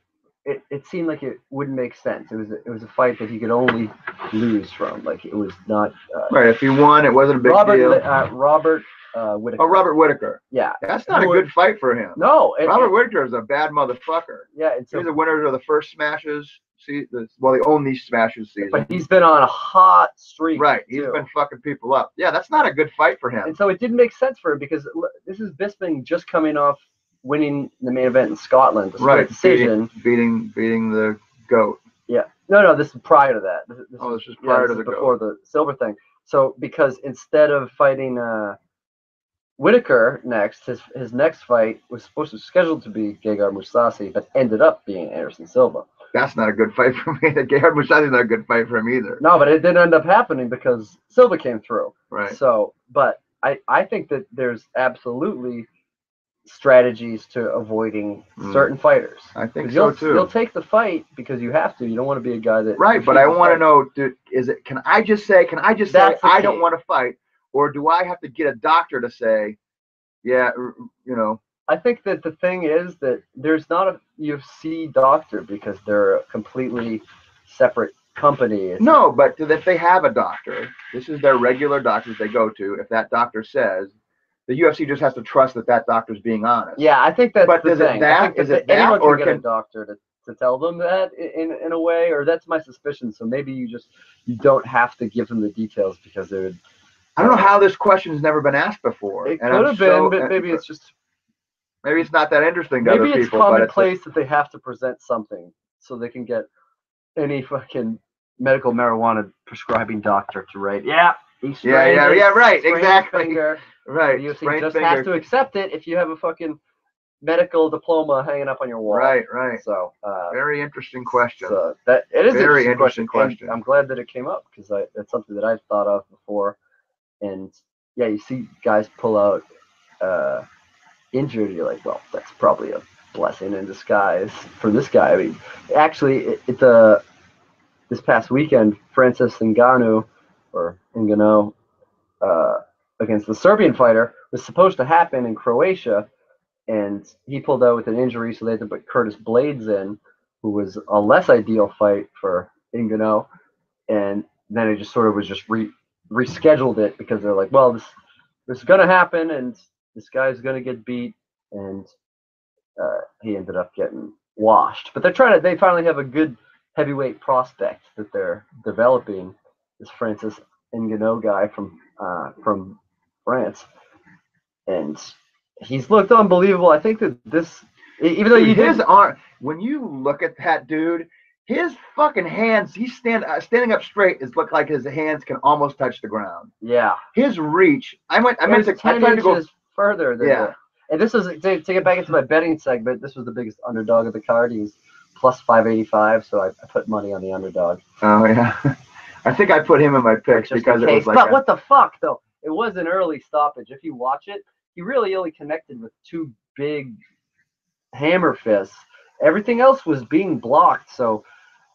It seemed like it wouldn't make sense. It was a fight that he could only lose from. Like, it was not
right. If he won, it wasn't a big deal.
Robert Whittaker.
Oh, Robert Whittaker.
Yeah,
that's not a good fight for him.
No,
Robert Whittaker is a bad motherfucker.
Yeah,
he's the winner of the first Smashes. The only Smashes season.
But he's been on a hot streak.
Right, he's been fucking people up. Yeah, that's not a good fight for him.
And so it didn't make sense for him, because this is Bisping just coming off winning the main event in Scotland.
Right,
decision.
Beating the GOAT.
Yeah. No, this is prior to that.
This is prior to the
before
GOAT.
the silver thing. So because instead of fighting Whittaker next, his next fight was scheduled to be Gegard Mousasi, but ended up being Anderson Silva.
That's not a good fight for me. Gegard Mousasi is not a good fight for him either.
No, but it didn't end up happening because Silva came through.
Right.
So, but I think that there's absolutely strategies to avoiding certain fighters.
I think so too.
You'll take the fight because you have to. You don't want to be a guy that.
Right, but I want to know: can I just say I don't want to fight, or do I have to get a doctor to say, yeah, you know?
I think that the thing is that there's not a UFC doctor, because they're a completely separate company.
No, but if they have a doctor, this is their regular doctors they go to. If that doctor says, the UFC just has to trust that doctor's being honest.
Yeah, I think that's the thing.
Anyone
can get a doctor to tell them that in a way, or that's my suspicion. So maybe you don't have to give them the details, because they would.
I don't know how this question has never been asked before.
It could have been, but maybe it's just.
Maybe it's not that interesting to other people.
Maybe it's commonplace that they have to present something so they can get any fucking medical marijuana prescribing doctor to write. Yeah. Right. Exactly. Finger.
Right.
The UFC just has to accept it if you have a fucking medical diploma hanging up on your wall.
Right.
So
very interesting question.
So it is a
very interesting question.
I'm glad that it came up, because it's something that I've thought of before. And yeah, you see guys pull out injured, you're like, well, that's probably a blessing in disguise for this guy. I mean, actually, this past weekend, Francis Ngannou against the Serbian fighter was supposed to happen in Croatia, and he pulled out with an injury, so they had to put Curtis Blades in, who was a less ideal fight for Ngannou, and then it just sort of was just rescheduled it, because they're like, well, this is going to happen, and this guy's going to get beat, and he ended up getting washed. But they finally have a good heavyweight prospect that they're developing, this Francis Ngannou guy from France, and he's looked unbelievable. I think that this, even though
when you look at that dude, his fucking hands, he's standing up straight, look like his hands can almost touch the ground.
Yeah.
His reach, I tried to go
further than and this is to get back into my betting segment. This was the biggest underdog of the card. He's plus 585, so I put money on the underdog.
Oh yeah, I think I put him in my picks because it was like.
But what the fuck though? It was an early stoppage. If you watch it, he really only connected with two big hammer fists. Everything else was being blocked. So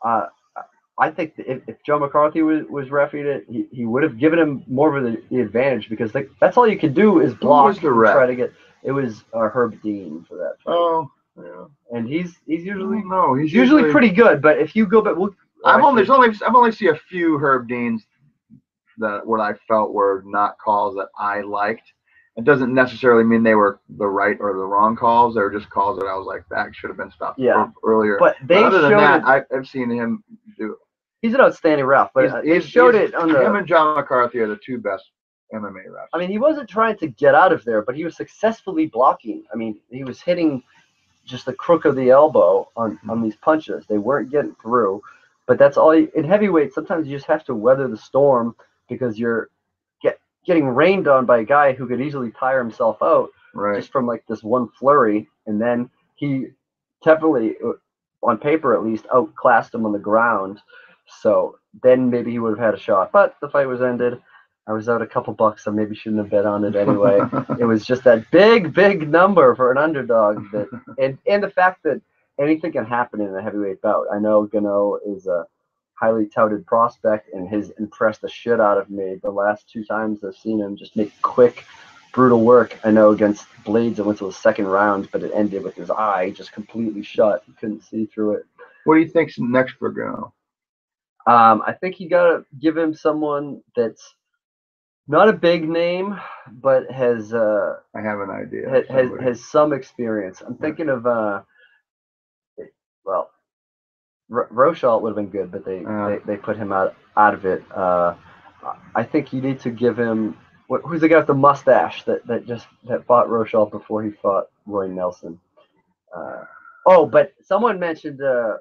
I think if Joe McCarthy was refereeing it, he would have given him more of the advantage, because that's all you could do is block and try to get. It was Herb Dean for that fight.
Oh, yeah.
And he's usually
he's
usually pretty good. But if you go back,
I've only seen a few Herb Deans that what I felt were not calls that I liked. It doesn't necessarily mean they were the right or the wrong calls. They were just calls that I was like, that should have been stopped earlier.
But they
other than
showed
that,
it.
I've seen him do.
He's an outstanding ref, but they showed it on the.
Him and John McCarthy are the two best MMA refs.
I mean, he wasn't trying to get out of there, but he was successfully blocking. I mean, he was hitting just the crook of the elbow on these punches. They weren't getting through. But that's all. In heavyweight, sometimes you just have to weather the storm because you're getting rained on by a guy who could easily tire himself out just from like this one flurry. And then he definitely, on paper at least, outclassed him on the ground. So then maybe he would have had a shot. But the fight was ended. I was out a couple bucks, so maybe shouldn't have bet on it anyway. It was just that big number for an underdog. And the fact that anything can happen in a heavyweight bout. I know Gano is a highly touted prospect and has impressed the shit out of me the last 2 times I've seen him just make quick, brutal work. I know against Blades it went to the second round, but it ended with his eye just completely shut. You couldn't see through it.
What do you think's next for Gano?
I think you gotta give him someone that's not a big name, but has
I have an idea.
Has some experience. I'm thinking of well, Rochelle would have been good, but they put him out of it. I think you need to give him who's the guy with the mustache that fought Rochelle before he fought Roy Nelson. But someone mentioned the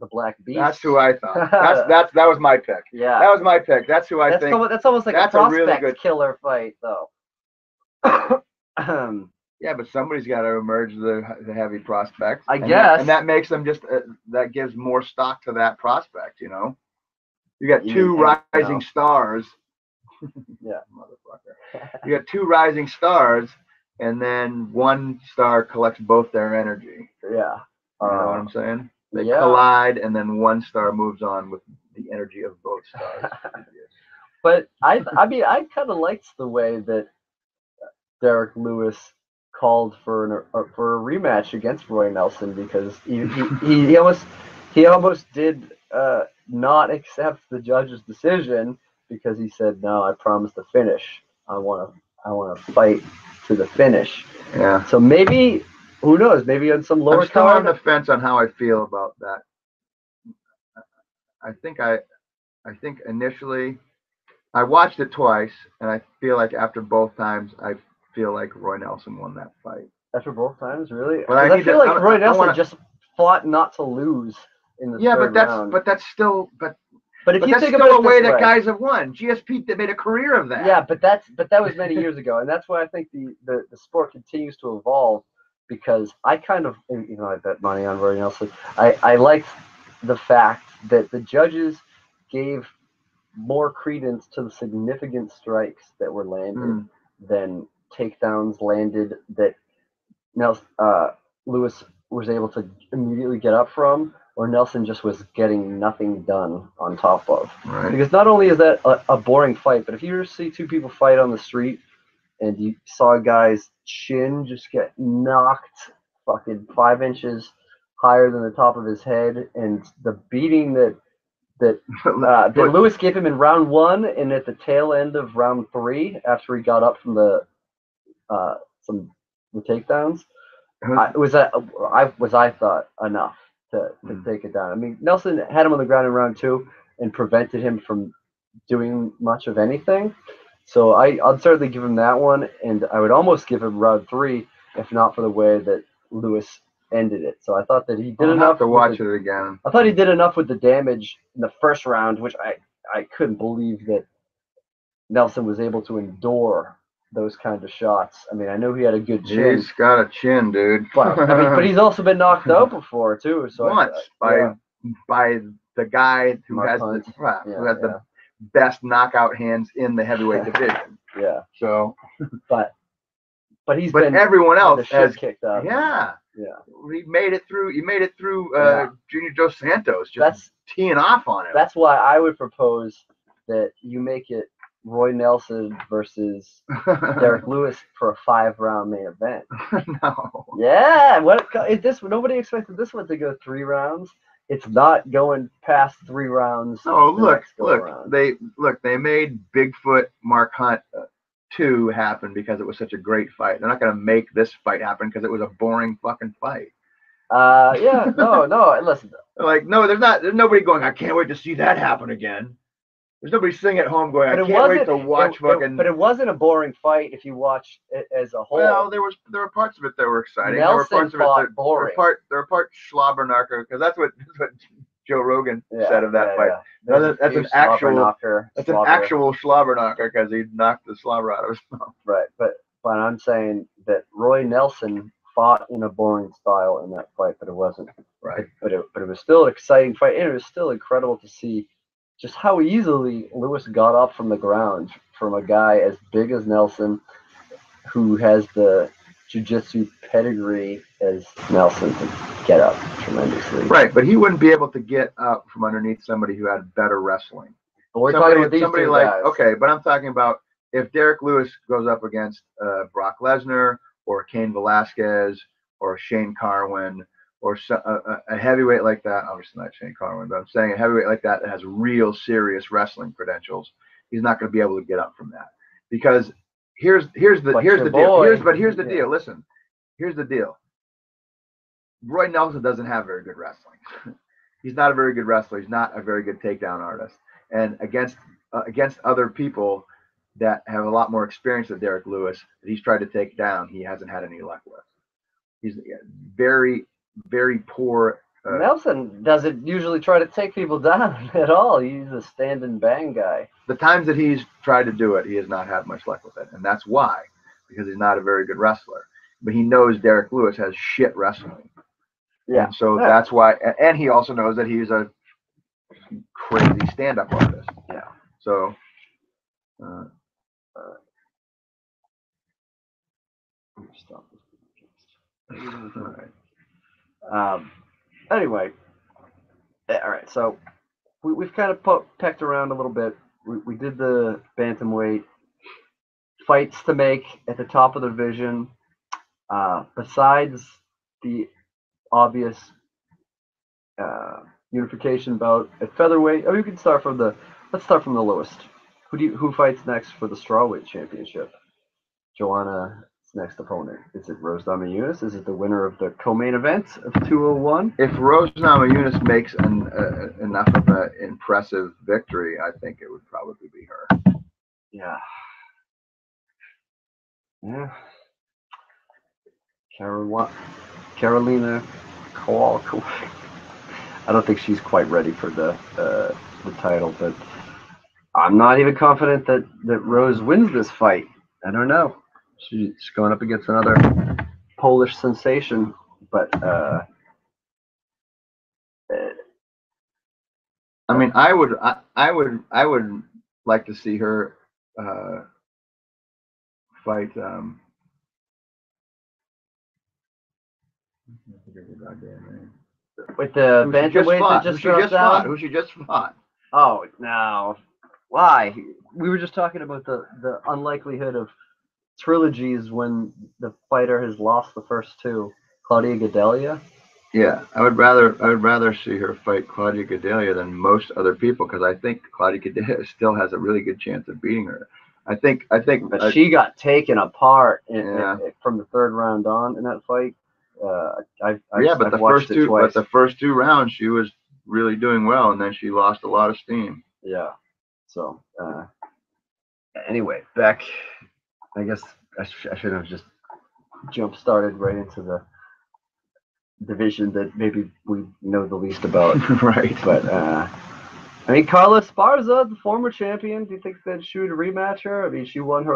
Black Beast.
That's who I thought. That was my pick.
Yeah,
that was my pick. That's who I think.
That's almost like a prospect really good killer fight, though.
Yeah, but somebody's got to emerge the heavy prospect.
I guess.
And that makes them just, that gives more stock to that prospect, you know? You got two rising stars.
Yeah.
Motherfucker. You got 2 rising stars, and then one star collects both their energy.
Yeah.
You know what I'm saying? They collide, and then one star moves on with the energy of both stars.
But I mean, I kind of liked the way that Derek Lewis called for a rematch against Roy Nelson because he almost did not accept the judge's decision because he said, no, I promised to finish. I want to fight to the finish.
Yeah.
So maybe, who knows? Maybe on some lower card.
I'm still on the fence on how I feel about that. I think initially I watched it twice, and I feel like after both times I feel like Roy Nelson won that fight.
After both times, really?
But
I feel like Roy Nelson just fought not to lose in the third round.
But that's still
if you
that's
think
still
about
a way that guys have won. GSP made a career of that.
Yeah, but that was many years ago, and that's why I think the sport continues to evolve. Because I kind of, I bet money on Roy Nelson. I liked the fact that the judges gave more credence to the significant strikes that were landed than takedowns landed that Lewis was able to immediately get up from, or Nelson just was getting nothing done on top of.
Right.
Because not only is that a boring fight, but if you see 2 people fight on the street and you saw a guy's chin just get knocked fucking 5 inches higher than the top of his head, and the beating that Lewis gave him in round 1 and at the tail end of round 3 after he got up from the takedowns, I thought enough to take it down. I mean, Nelson had him on the ground in round 2 and prevented him from doing much of anything. So I'd certainly give him that one, and I would almost give him round 3 if not for the way that Lewis ended it. So I thought that he did enough.
I'll have to watch it again.
I thought he did enough with the damage in the first round, which I couldn't believe that Nelson was able to endure those kind of shots. I mean, I know he had a good chin.
He's got a chin, dude.
But he's also been knocked out before too. So
once by the guy who has the best knockout hands in the heavyweight division.
Yeah.
So,
but
everyone else has
kicked out.
Yeah.
Yeah.
He made it through. Junior Dos Santos just teeing off on him.
That's why I would propose that you make it Roy Nelson versus Derek Lewis for a 5-round main event.
No.
Yeah. What is this? Nobody expected this one to go 3 rounds. It's not going past 3 rounds.
Oh, look! They made Bigfoot Mark Hunt 2 happen because it was such a great fight. They're not going to make this fight happen because it was a boring fucking fight.
Yeah, no. Listen,
like, no, there's nobody going, I can't wait to see that happen again. There's nobody sitting at home going, I can't wait to watch fucking.
But it wasn't a boring fight if you watch it as a whole.
Well, there were parts of it that were exciting.
Nelson
there were parts
fought
of it
boring.
There were parts Schlabberknocker, because that's what Joe Rogan said of that fight.
Yeah.
That's an actual Schlabberknocker because he knocked the slobber out of his mouth.
Right, but I'm saying that Roy Nelson fought in a boring style in that fight, but it wasn't.
Right.
But it was still an exciting fight, and it was still incredible to see just how easily Lewis got up from the ground from a guy as big as Nelson, who has the jiu-jitsu pedigree as Nelson, to get up tremendously.
Right, but he wouldn't be able to get up from underneath somebody who had better wrestling.
But we're talking about these
somebody
two
like
guys.
Okay, but I'm talking about if Derek Lewis goes up against Brock Lesnar or Cain Velasquez or Shane Carwin or a heavyweight like that. Obviously not Shane Carwin, but I'm saying a heavyweight like that has real serious wrestling credentials. He's not going to be able to get up from that, because here's the deal. Listen, here's the deal. Roy Nelson doesn't have very good wrestling. He's not a very good wrestler. He's not a very good takedown artist. And against other people that have a lot more experience than Derek Lewis that he's tried to take down, he hasn't had any luck with. He's very, very poor.
Nelson doesn't usually try to take people down at all. He's a stand and bang guy.
The times that he's tried to do it, he has not had much luck with it. And that's why, because he's not a very good wrestler. But he knows Derek Lewis has shit wrestling.
Yeah.
And so that's why, and he also knows that he's a crazy stand-up artist.
Yeah.
So,
stop this. All right. Anyway, all right. So we've kind of pecked around a little bit. We did the bantamweight fights to make at the top of the division. Besides the obvious unification bout at featherweight, we can start from let's start from the lowest. Who fights next for the strawweight championship? Joanna's next opponent. Is it Rose Namajunas? Is it the winner of the co-main event of 201?
If Rose Namajunas makes enough of an impressive victory, I think it would probably be her.
Yeah. Carolina Kowalko. I don't think she's quite ready for the title, but I'm not even confident that Rose wins this fight. I don't know. She's going up against another Polish sensation, but
I mean, I would like to see her fight.
With the bantamweight that just dropped down?
Who she just fought?
Oh, no. Why? We were just talking about the unlikelihood of trilogies when the fighter has lost the first two. Claudia Gadelha?
Yeah, I would rather see her fight Claudia Gadelha than most other people, because I think Claudia Gadelha still has a really good chance of beating her. I think.
But she got taken apart from the third round on in that fight. But the first two rounds she was really doing well, and then she lost a lot of steam. Yeah. So anyway, back. I guess I should have just jump started right into the division that maybe we know the least about.
Right.
But I mean, Carla Esparza, the former champion. Do you think that she would rematch her? I mean, she won her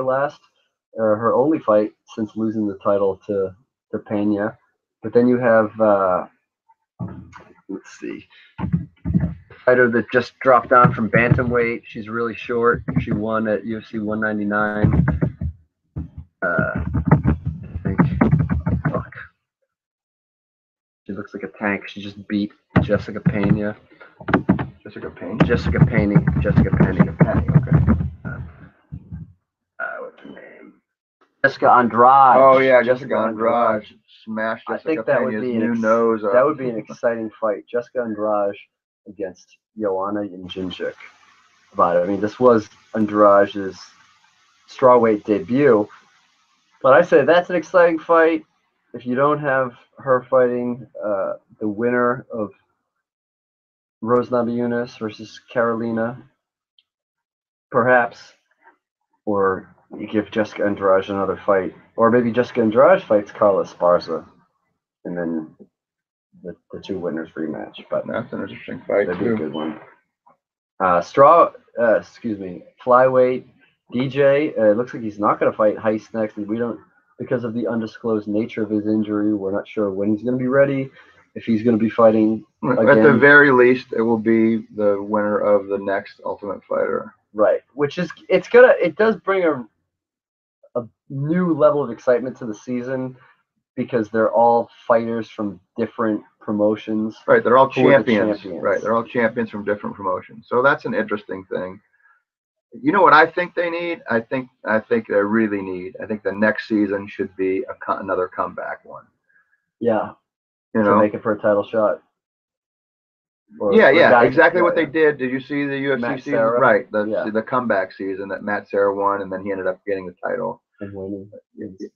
only fight since losing the title to Pena. But then you have, let's see, fighter that just dropped down from bantamweight. She's really short. She won at UFC 199. I think. Fuck. She looks like a tank. She just beat Jessica Pena.
Jessica Pena.
Okay. What's her name? Jessica Andrade.
Oh yeah, Jessica Andrade smashed Jessica Pena's new nose up.
That would be an exciting fight. Jessica Andrade against Joanna Jędrzejczyk. But I mean, this was Andrade's strawweight debut. But I say that's an exciting fight. If you don't have her fighting the winner of Rose Namajunas versus Carolina, perhaps, or you give Jessica Andrade another fight, or maybe Jessica Andrade fights Carla Esparza, and then the two winners rematch. But
That's an interesting fight
that'd be
too.
a good one. Flyweight DJ. It looks like he's not going to fight Heist next, and we don't, because of the undisclosed nature of his injury. We're not sure when he's going to be ready. If he's going to be fighting again.
At the very least, it will be the winner of the next Ultimate Fighter.
Right, which is it does bring a new level of excitement to the season because they're all fighters from different promotions.
Right, they're all
champions.
Right, they're all champions from different promotions. So that's an interesting thing. You know what I think they need? I think they really need. I think the next season should be another comeback one.
Yeah.
You
to
know,
make it for a title shot.
Exactly what they did. Did you see the UFC
Matt
season?
Serra.
Right, the comeback season that Matt Serra won, and then he ended up getting the title.
And winning.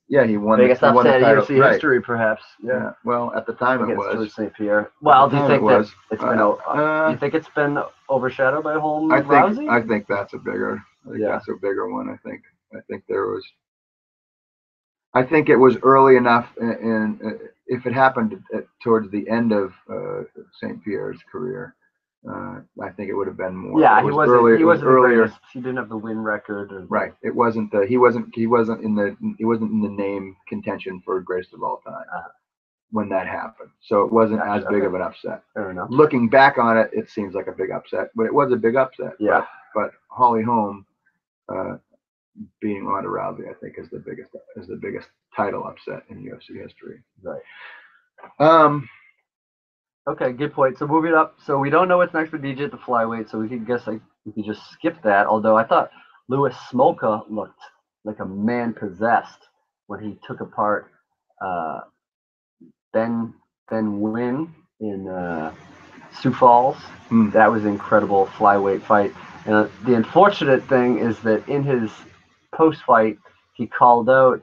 Yeah, he won.
Biggest upset in UFC
right.
history, perhaps.
Yeah. Well, at the time it was.
George St. Pierre. Well, do you think that it's been?
You
think it's been overshadowed by Rousey?
I think that's a bigger. That's a bigger one. I think there was. I think it was early enough, if it happened towards the end of St. Pierre's career, I think it would have been more.
Yeah,
he wasn't earlier.
He didn't have the win record.
Right. It wasn't. He wasn't in the name contention for greatest of all time when that happened. So it wasn't as big of an upset.
Fair enough.
Looking back on it, it seems like a big upset, but it was a big upset.
Yeah.
But Holly Holm beating Ronda Rousey, I think, is the biggest title upset in UFC history.
Right. Okay, good point. So moving up, so we don't know what's next for DJ at the flyweight, so we could we could just skip that. Although I thought Louis Smolka looked like a man possessed when he took apart Ben Nguyen in Sioux Falls. That was an incredible flyweight fight. And the unfortunate thing is that in his post-fight, he called out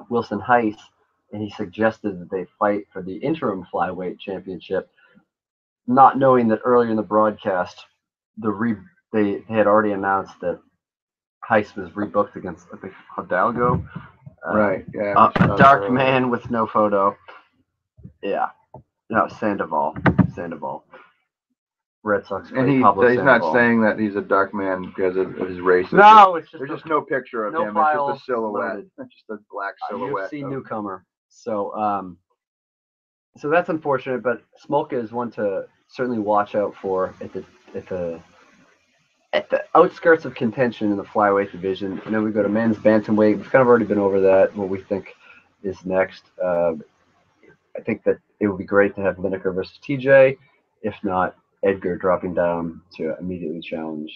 Wilson Heiss, and he suggested that they fight for the interim flyweight championship, not knowing that earlier in the broadcast, they had already announced that Heiss was rebooked against, I think, Hidalgo.
Right. Yeah.
A dark man with no photo. Yeah. No, Sandoval. Red Sox.
And he's not saying that he's a dark man because of his race.
No,
there's just no picture of him. It's just a silhouette. It's just a black silhouette.
UFC newcomer. So, so that's unfortunate. But Smolka is one to certainly watch out for at the outskirts of contention in the flyweight division. And then we go to men's bantamweight. We've kind of already been over that. What we think is next. I think that it would be great to have Lineker versus TJ. If not, Edgar dropping down to immediately challenge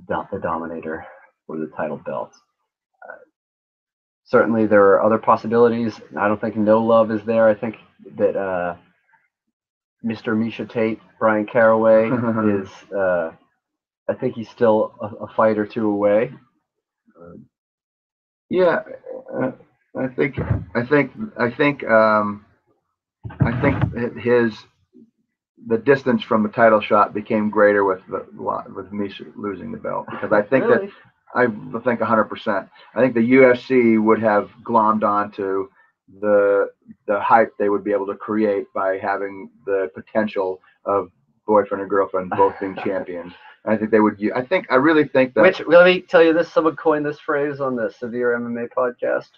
the Dominator for the title belt. Certainly, there are other possibilities. I don't think No Love is there. I think that Mr. Misha Tate, Brian Caraway, is. I think he's still a fight or two away.
Yeah, I think the distance from the title shot became greater with Misha losing the belt, because I think
really?
I think 100%. I think the UFC would have glommed onto the hype they would be able to create by having the potential of boyfriend and girlfriend both being champions. I think they would. I really think that.
Which, let me tell you this: someone coined this phrase on the Severe MMA podcast.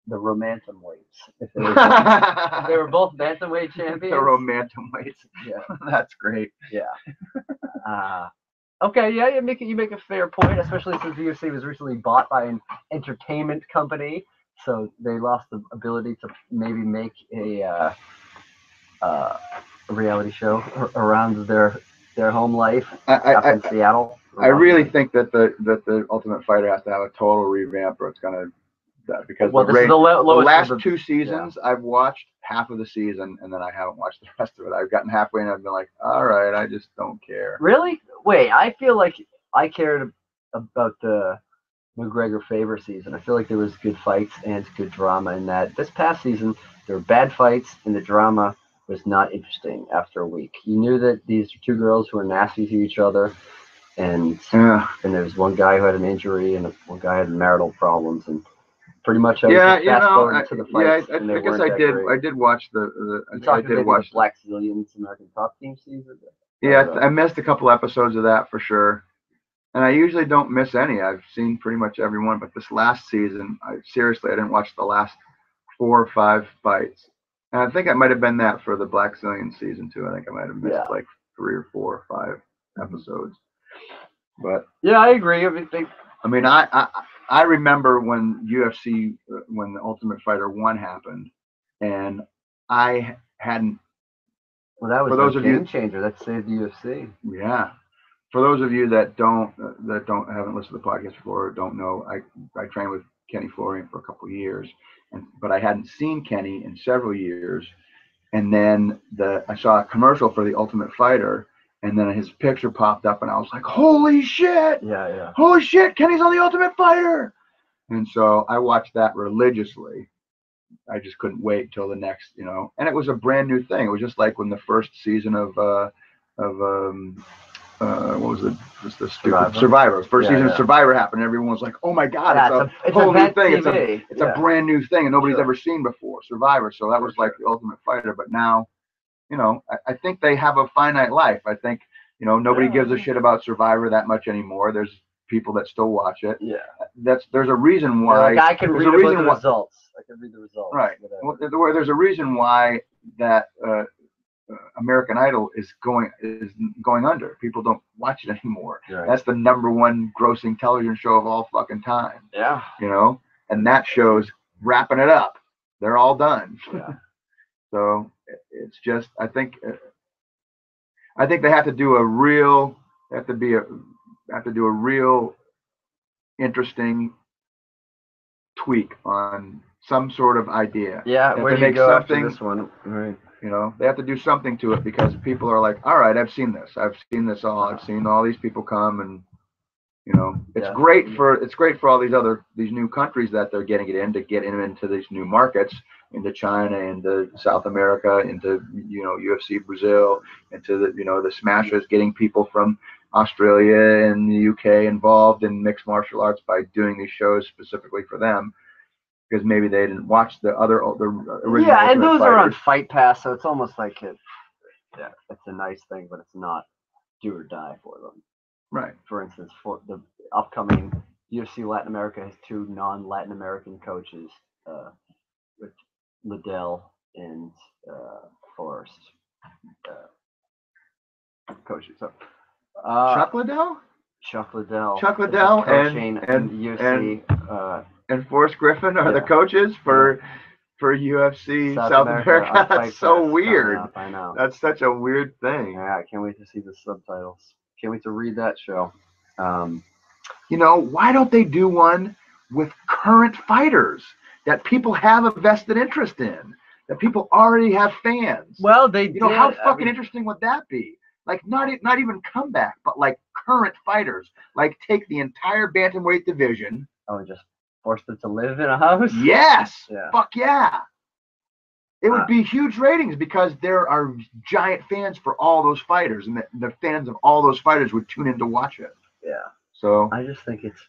The Romantumweights. If they were both bantamweight champions.
The Romantumweights.
Yeah,
that's great.
Yeah. Okay. Yeah, you make a fair point, especially since the UFC was recently bought by an entertainment company, so they lost the ability to maybe make a reality show around their home life up in Seattle.
I really think that the Ultimate Fighter has to have a total revamp, or it's gonna. Because the last two seasons I've watched half of the season, and then I haven't watched the rest of it. I've gotten halfway and I've been like, all right, I just don't care.
Really? Wait, I feel like I cared about the McGregor-Faber season. I feel like there was good fights and good drama in that. This past season, there were bad fights, and the drama was not interesting after a week. You knew that these two girls who were nasty to each other, and there was one guy who had an injury, and one guy had marital problems, and pretty much I was just fast forwarding to the fights, and they weren't that great.
I did watch the.
I did watch the Black Zillions American Top Team season.
Yeah, I missed a couple episodes of that for sure. And I usually don't miss any. I've seen pretty much every one, but this last season, I didn't watch the last 4 or 5 fights. And I think it might have been that for the Black Zillion season too. I think I might have missed like 3 or 4 or 5 episodes. But
yeah, I agree.
I mean, I remember when UFC, when the Ultimate Fighter 1 happened, and I hadn't.
Well, that was a game changer. That saved the UFC.
Yeah. For those of you that haven't listened to the podcast before, or don't know, I trained with Kenny Florian for a couple of years, but I hadn't seen Kenny in several years. And then I saw a commercial for the Ultimate Fighter, and then his picture popped up, and I was like, "Holy shit!
Yeah.
Holy shit! Kenny's on the Ultimate Fighter!" And so I watched that religiously. I just couldn't wait till the next, and it was a brand new thing. It was just like when the first season of what was it? Just the stupid Survivor. First season of Survivor happened. Everyone was like, "Oh my god, it's a whole new thing. It's a brand new thing, and nobody's ever seen before." Survivor. So that was like the Ultimate Fighter. But now, I think they have a finite life. I think nobody gives a shit about Survivor that much anymore. There's people that still watch it.
Yeah.
There's a reason why.
I can read the results. I can read the results.
Right. Well, there's a reason why that. American Idol is going under. People don't watch it anymore.
Right.
That's the #1 grossing television show of all fucking time.
Yeah.
And that show's wrapping it up. They're all done.
Yeah.
So it's just, I think they have to do a real interesting tweak on some sort of idea.
Yeah, where do you go after this one? Right.
They have to do something to it because people are like, all right, I've seen this all. I've seen all these people come, and it's great for all these new countries that they're getting it in, to get into these new markets, into China, into South America, into UFC Brazil, into the Smashers, getting people from Australia and the UK involved in mixed martial arts by doing these shows specifically for them. Because maybe they didn't watch the original.
Yeah, and those are on Fight Pass, so it's almost like it's a nice thing, but it's not do or die for them.
Right.
For instance, for the upcoming UFC Latin America has 2 non-Latin American coaches, with Liddell and Forrest coaches. So
Chuck Liddell.
Chuck Liddell
and
UFC.
And Forrest Griffin are the coaches for UFC South America. That's so weird.
I know.
That's such a weird thing.
Yeah, I can't wait to see the subtitles. Can't wait to read that show.
Why don't they do one with current fighters that people have a vested interest in, that people already have fans?
Well, they did.
How fucking interesting would that be? Like not even comeback, but like current fighters. Like take the entire bantamweight division.
Oh, and just force them to live in a house?
Yes.
Yeah.
Fuck yeah. It would be huge ratings because there are giant fans for all those fighters, and the fans of all those fighters would tune in to watch it.
Yeah.
So
I just think it's.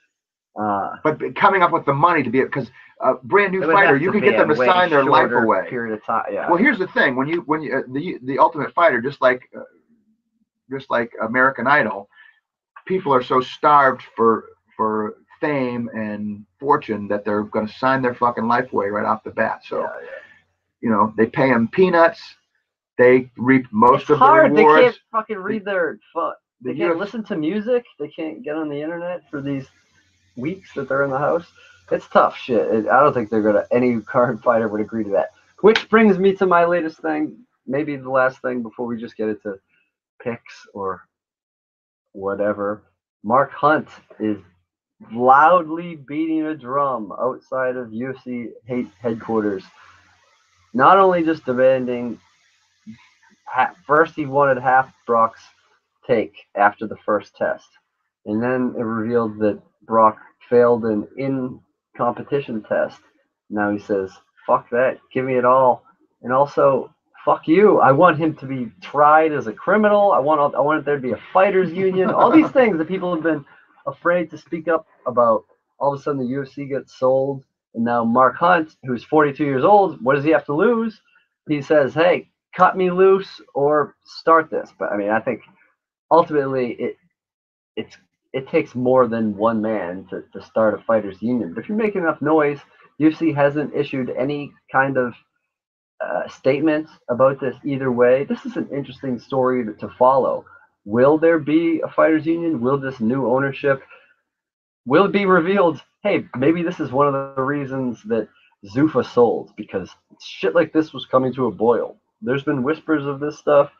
But coming up with the money to be, because a brand new fighter, you can get them to sign their life away.
Period of time. Yeah.
Well, here's the thing: when you the Ultimate Fighter, just like American Idol, people are so starved for fame and fortune that they're going to sign their fucking life away right off the bat. So, they pay them peanuts. They reap most of the rewards.
They can't fucking read their foot. They can't listen to music. They can't get on the internet for these weeks that they're in the house. It's tough shit. I don't think any current fighter would agree to that. Which brings me to my latest thing, maybe the last thing before we just get into picks or whatever. Mark Hunt is loudly beating a drum outside of UFC headquarters. Not only just demanding, first he wanted half Brock's take after the first test, and then it revealed that Brock failed an in-competition test. Now he says, fuck that, give me it all. And also, fuck you. I want him to be tried as a criminal. I want there to be a fighters union. All these things that people have been afraid to speak up about. All of a sudden, the UFC gets sold. And now Mark Hunt, who's 42 years old, what does he have to lose? He says, hey, cut me loose or start this. But I mean, I think ultimately it takes more than one man to start a fighters union. But if you're making enough noise, UFC hasn't issued any kind of statement about this either way. This is an interesting story to follow. Will there be a fighters union? Will this new ownership, will it be revealed, hey, maybe this is one of the reasons that Zuffa sold, because shit like this was coming to a boil. There's been whispers of this stuff,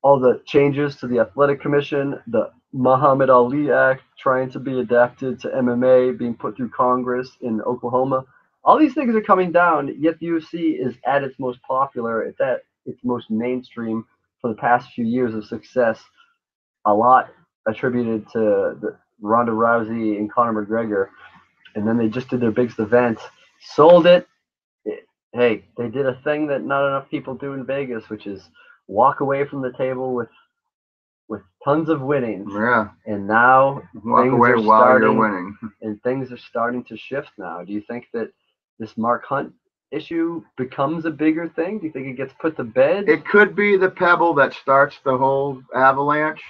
all the changes to the athletic commission, the Muhammad Ali Act trying to be adapted to MMA, being put through Congress in Oklahoma. All these things are coming down, yet the UFC is at its most popular, it's at its most mainstream for the past few years of success. A lot attributed to the Ronda Rousey and Conor McGregor. And then they just did their biggest event, sold it. Hey, they did a thing that not enough people do in Vegas, which is walk away from the table with tons of winnings.
Yeah.
And now
walk away while you're winning.
And things are starting to shift now. Do you think that this Mark Hunt issue becomes a bigger thing? Do you think it gets put to bed?
It could be the pebble that starts the whole avalanche,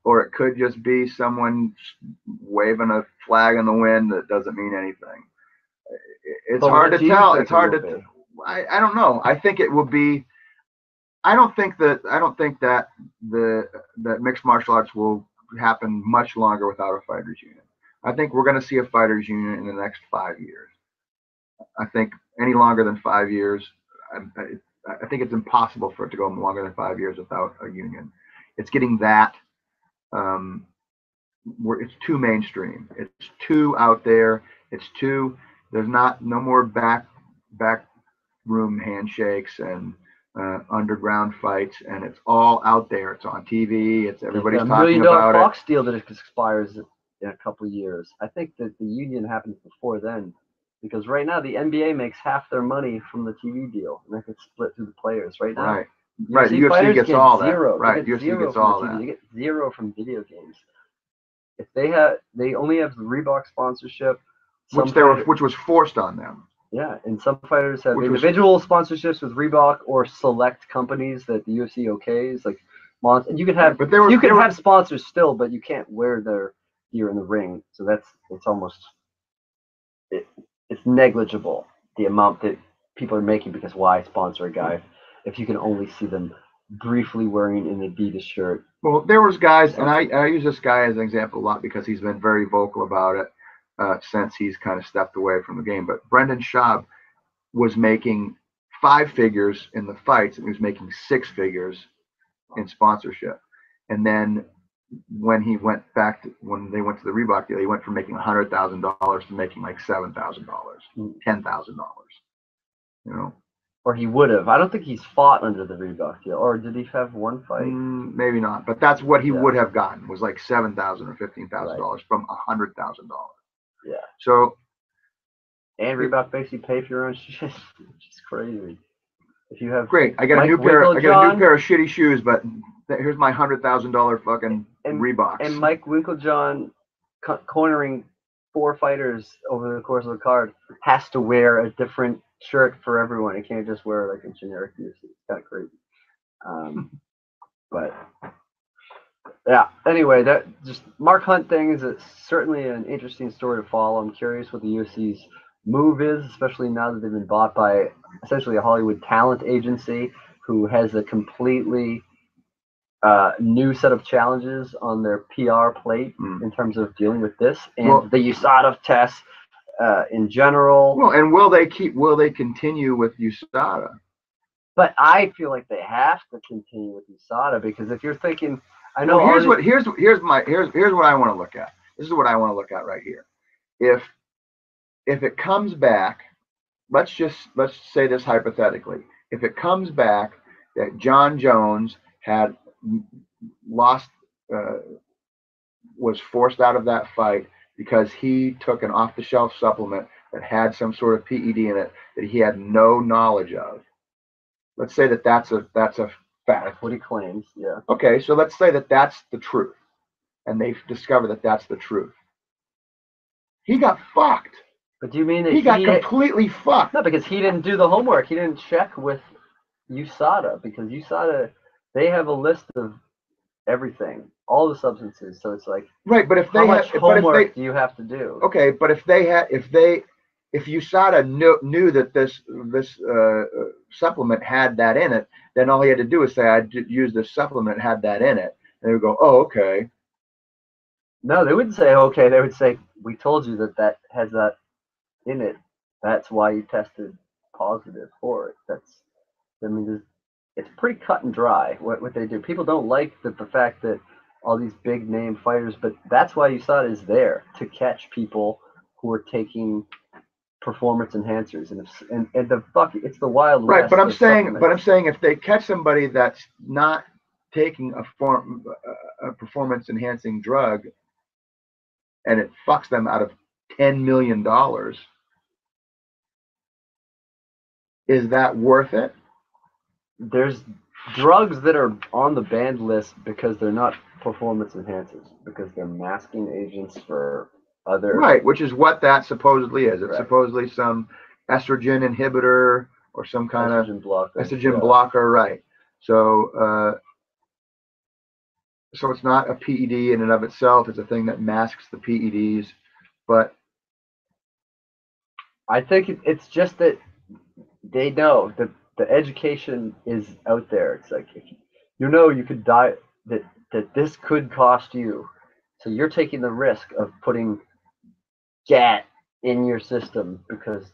or it could just be someone waving a flag in the wind that doesn't mean anything. It's hard to tell. It's hard to. I don't know. I think it will be. I don't think that mixed martial arts will happen much longer without a fighters union. I think we're going to see a fighters union in the next 5 years. I think any longer than 5 years, I think it's impossible for it to go longer than 5 years without a union. It's getting that. It's too mainstream. It's too out there. It's too. There's no more back room handshakes and underground fights, and it's all out there. It's on TV. It's everybody's talking about it. $1 million
Fox deal that expires in a couple of years. I think that the union happens before then, because right now the NBA makes half their money from the TV deal, and that gets split through the players. Right now,
right. The UFC gets all that.
Zero.
Right, UFC gets all that.
They get zero from video games. If they only have the Reebok sponsorship,
which was forced on them.
Yeah, and some fighters have individual sponsorships with Reebok or select companies that the UFC okays, like and you could have have sponsors still, but you can't wear their gear in the ring. So it's almost it's negligible, the amount that people are making, because why sponsor a guy if you can only see them briefly wearing an Adidas shirt?
Well, there was guys, and I use this guy as an example a lot because he's been very vocal about it. Since he's kind of stepped away from the game. But Brendan Schaub was making 5 figures in the fights, and he was making 6 figures in sponsorship. And then when they went to the Reebok deal, he went from making $100,000 to making like $7,000, $10,000. You know.
Or he would have. I don't think he's fought under the Reebok deal. Or did he have one fight?
Maybe not. But that's what he would have gotten, was like $7,000 or $15,000 from $100,000.
Yeah.
So,
and Reebok basically pay for your own shit, which is crazy. If you have
I got a new pair of shitty shoes, but here's my $100,000 fucking Reeboks.
And Mike Winklejohn, cornering 4 fighters over the course of the card, has to wear a different shirt for everyone. He can't just wear like a generic UFC. It's kind of crazy. But. Yeah. Anyway, that just Mark Hunt thing is certainly an interesting story to follow. I'm curious what the UFC's move is, especially now that they've been bought by essentially a Hollywood talent agency who has a completely new set of challenges on their PR plate in terms of dealing with this and the USADA tests in general.
Well, and will they continue with USADA?
But I feel like they have to continue with USADA, because if you're thinking, I know.
Well, here's what I want to look at. This is what I want to look at right here. If it comes back, let's say this hypothetically. If it comes back that John Jones had lost, was forced out of that fight because he took an off-the-shelf supplement that had some sort of PED in it that he had no knowledge of. Let's say that that's a fact.
That's what he claims. Yeah.
Okay, so let's say that that's the truth, and they've discovered that that's the truth. He got fucked.
But do you mean that
he got completely fucked?
No, because he didn't do the homework. He didn't check with USADA, because USADA, they have a list of everything, all the substances. So it's like,
right. But if
how much homework do you have to do?
Okay, but if USADA knew that this supplement had that in it, then all he had to do was say, "I used this supplement, had that in it," and they would go, "Oh, okay."
No, they wouldn't say okay. They would say, "We told you that that has that in it. That's why you tested positive for it." I mean, it's pretty cut and dry what they do. People don't like the fact that all these big name fighters, but that's why USADA is there, to catch people who are taking performance enhancers, and the fuck, it's the Wild West.
Right, but I'm saying if they catch somebody that's not taking a performance enhancing drug, and it fucks them out of $10 million, is that worth it?
There's drugs that are on the banned list because they're not performance enhancers, because they're masking agents for other.
Right, which is what that supposedly is. It's supposedly some estrogen inhibitor or some kind
estrogen blocker.
Estrogen blocker, right? So, so it's not a PED in and of itself. It's a thing that masks the PEDs, but
I think it's just that they know that the education is out there. It's like, if you could die, that this could cost you, so you're taking the risk of putting GAT in your system because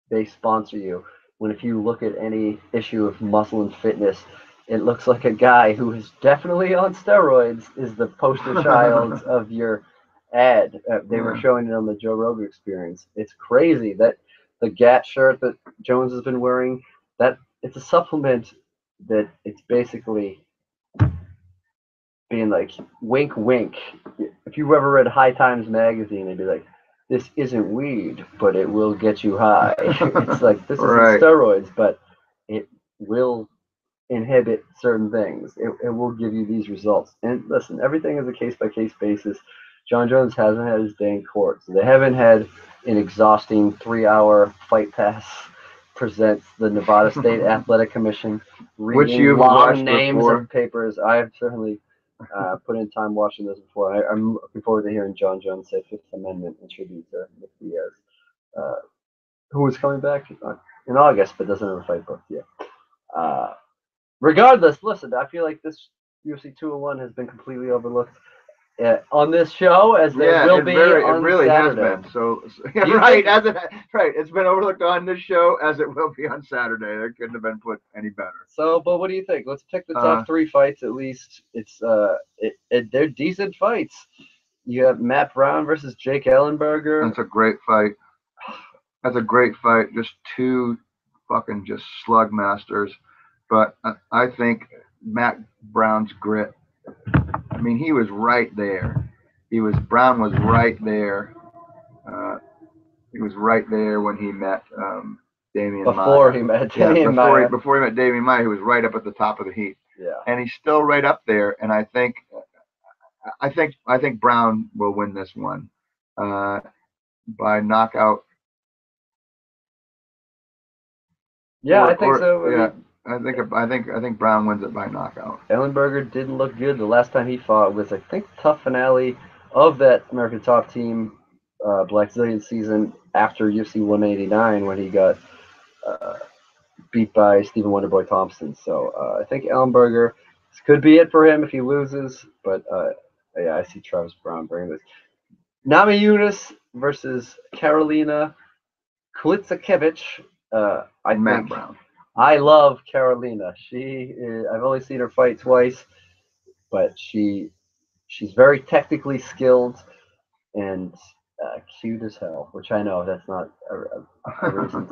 they sponsor you. When if you look at any issue of Muscle and Fitness, it looks like a guy who is definitely on steroids is the poster child of your ad. They were showing it on the Joe Rogan Experience. It's crazy that the GAT shirt that Jones has been wearing, that it's a supplement that it's basically being like, wink, wink. If you've ever read High Times magazine, they'd be like, this isn't weed, but it will get you high. It's like, this isn't steroids, but it will inhibit certain things. It will give you these results. And listen, everything is a case-by-case basis. John Jones hasn't had his day in court. So they haven't had an exhausting 3-hour Fight Pass presents the Nevada State Athletic Commission, reading long names of papers. I have certainly put in time watching those before. I'm looking forward to hearing John Jones say Fifth Amendment in tribute to Nick Diaz, who is coming back in August, but doesn't have a fight booked yet. Regardless, listen, I feel like this UFC 201 has been completely overlooked on this show, as there will be on Saturday.
Has been. So right, it's been overlooked on this show as it will be on Saturday. It couldn't have been put any better.
So, but what do you think? Let's pick the top 3 fights at least. It's they're decent fights. You have Matt Brown versus Jake Ellenberger.
That's a great fight. That's a great fight. Just two fucking just slug masters. But I think Matt Brown's grit. I mean, he was right there. Brown was right there. He was right there when he met Damian Maia.
Before he met Damian Maia.
Before he met Damian Maia, he was right up at the top of the heap.
Yeah.
And he's still right up there. And I think Brown will win this one by knockout.
Yeah, I think so.
Yeah. I think Brown wins it by knockout.
Ellenberger didn't look good the last time he fought. It was, I think, the tough finale of that American Top Team Black Zillion season after UFC 189 when he got beat by Stephen Wonderboy Thompson. So I think Ellenberger, this could be it for him if he loses. But yeah, I see Travis Brown bringing this. Namajunas versus Karolina Kalitzakevich.
Matt Brown.
I love Karolina. I've only seen her fight twice, but she's very technically skilled and cute as hell, which I know that's not a reason,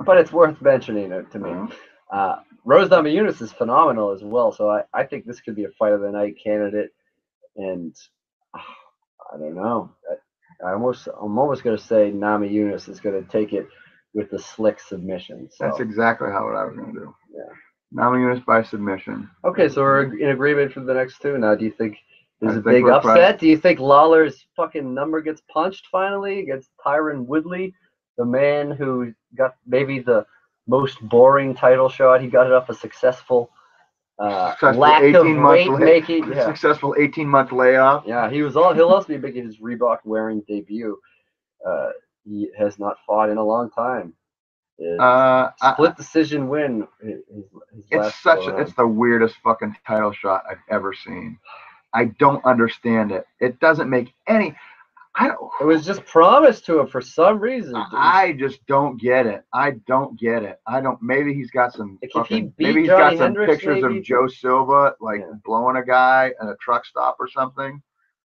but it's worth mentioning to me. Rose Namajunas is phenomenal as well, so I think this could be a fight of the night candidate, and I don't know. I'm almost going to say Namajunas is going to take it with the slick submission. So
That's exactly what I was going to do.
yeah.
Namajunas by submission.
Okay, so we're in agreement for the next two. Now, do you think there's
I
a
think
big
we're
upset? Do you think Lawler's fucking number gets punched finally against Tyron Woodley, the man who got maybe the most boring title shot? He got it off a successful lack of weight making. Yeah.
Successful 18-month layoff.
Yeah, he'll also be making his Reebok wearing debut. He has not fought in a long time. Split decision win.
It's the weirdest fucking title shot I've ever seen. I don't understand it. It doesn't make any.
It was just promised to him for some reason.
I just don't get it. Maybe he's got some
maybe he's got some
pictures of Joe Silva blowing a guy at a truck stop or something.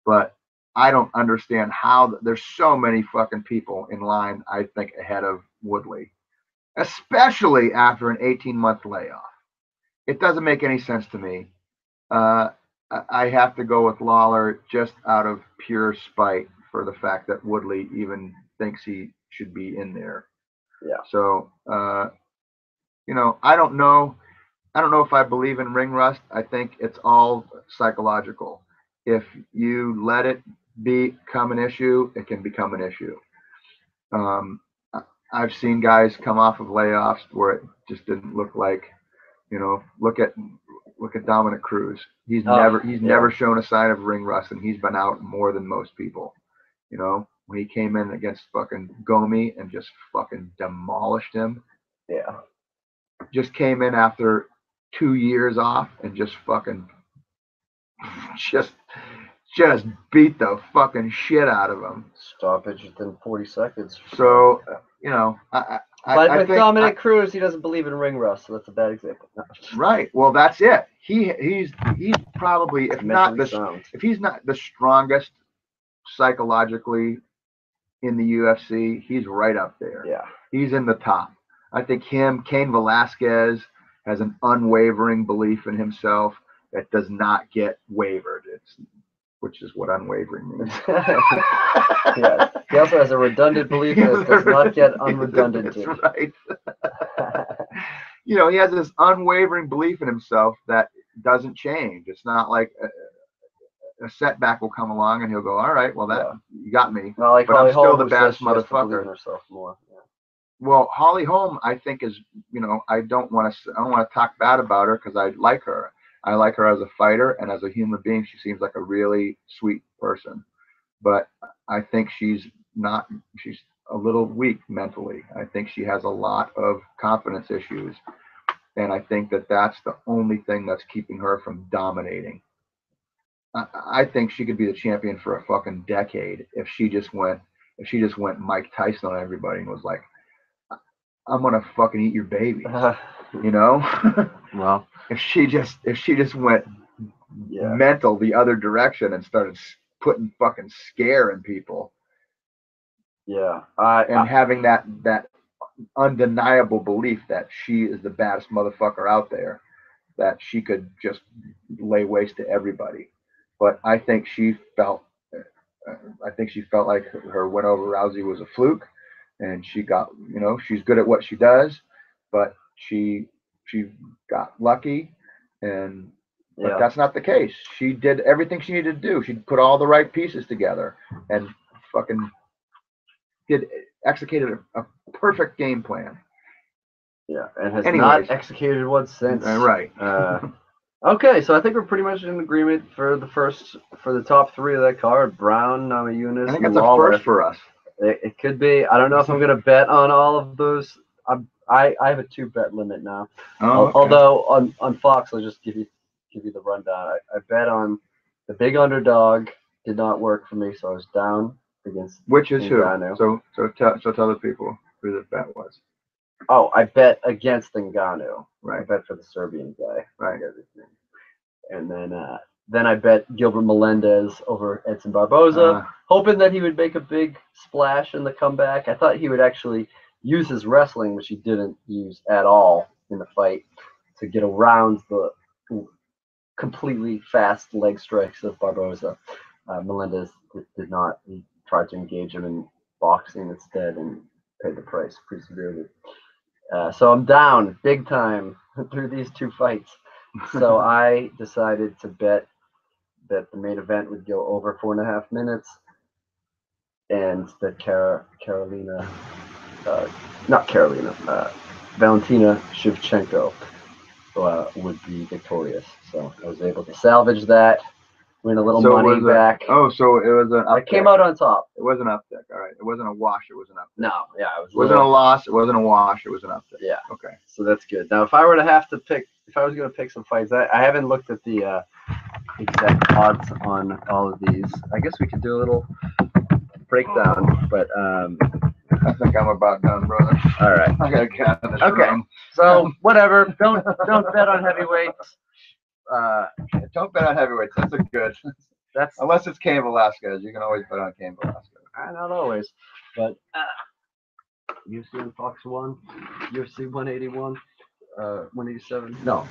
But I don't understand how there's so many fucking people in line, I think, ahead of Woodley, especially after an 18-month layoff. It doesn't make any sense to me. I have to go with Lawler just out of pure spite for the fact that Woodley even thinks he should be in there.
Yeah.
So, I don't know. I don't know if I believe in ring rust. I think it's all psychological. If you let it become an issue, it can become an issue. I've seen guys come off of layoffs where it just didn't look like, look at Dominic Cruz. He's never shown a sign of ring rust, and he's been out more than most people. When he came in against fucking Gomi and just fucking demolished him.
Yeah.
Just came in after 2 years off and just fucking just beat the fucking shit out of him.
Stoppage within 40 seconds.
So, I think
Dominic Cruz, he doesn't believe in ring rust, so that's a bad example.
Right. Well, that's it. He's probably, if he's not the strongest psychologically in the UFC, he's right up there.
Yeah.
He's in the top. I think Cain Velasquez has an unwavering belief in himself that does not get wavered. Which is what unwavering means.
Yeah. He also has a redundant belief that does not get unredundant.
That's right. He has this unwavering belief in himself that doesn't change. It's not like a setback will come along and he'll go, all right, well, you got me.
Well,
but I'm still the baddest motherfucker.
More. Yeah.
Well, Holly Holm, I think is, I don't want to talk bad about her because I like her. I like her as a fighter and as a human being. She seems like a really sweet person, but I think she's a little weak mentally. I think she has a lot of confidence issues. And I think that that's the only thing that's keeping her from dominating. I think she could be the champion for a fucking decade if she just went Mike Tyson on everybody and was like, I'm gonna fucking eat your babies.
Well,
if she just went mental the other direction and started putting fucking scare in people.
Yeah.
Having that undeniable belief that she is the baddest motherfucker out there, that she could just lay waste to everybody. But I think she felt like her win over Rousey was a fluke, and she got, she's good at what she does, but she got lucky, but that's not the case. She did everything she needed to do. She put all the right pieces together and fucking executed a perfect game plan.
Yeah, and has not executed one since.
Right.
Okay, so I think we're pretty much in agreement for the top three of that card: Brown, Namajunas,
I think it's a first for us.
It could be. I don't know if I'm going to bet on all of those. I have a 2-bet limit now.
Oh, okay.
Although on Fox, I'll just give you the rundown. I bet on the big underdog. Did not work for me, so I was down against.
Which is Ngannou. Who? So tell the people who the bet was.
Oh, I bet against Ngannou.
Right.
I bet for the Serbian guy.
Right.
And then I bet Gilbert Melendez over Edson Barboza, hoping that he would make a big splash in the comeback. I thought he would actually use his wrestling, which he didn't use at all in the fight, to get around the completely fast leg strikes of Barboza. Melendez did not. He tried to engage him in boxing instead and paid the price pretty severely. So I'm down big time through these 2 fights. So I decided to bet that the main event would go over 4.5 minutes, and that Valentina Shevchenko would be victorious. So I was able to salvage that, win a little money back.
So it was an uptick.
I came out on top.
It was an uptick. All right. It wasn't a wash. It was an uptick.
No, yeah,
it wasn't a loss. It wasn't a wash. It was an uptick.
Yeah.
Okay.
So that's good. Now, if I was going to pick some fights, I haven't looked at the exact odds on all of these. I guess we could do a little breakdown, but
I think I'm about done, brother.
All right.
I gotta get out of this room.
So whatever. Don't bet on heavyweights.
Don't bet on heavyweights. That's a good.
That's
unless it's Cain Velasquez. You can always bet on Cain Velasquez.
Not always, but UFC on Fox 1, UFC 181, 187. No,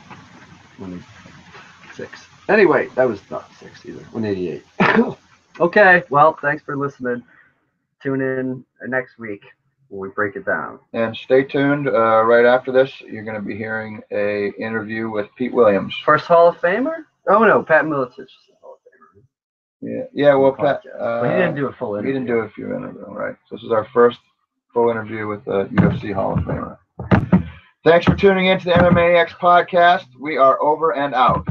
186. Anyway, that was not 6 either. 188. Okay. Well, thanks for listening. Tune in next week when we break it down.
And stay tuned. Right after this, you're going to be hearing a interview with Pete Williams.
First Hall of Famer? Oh no, Pat Miletich is the Hall of Famer.
Yeah. Well, Pat.
But he didn't do a full interview.
He didn't do a few interviews, right? So this is our first full interview with the UFC Hall of Famer. Thanks for tuning in to the MMAniacs podcast. We are over and out.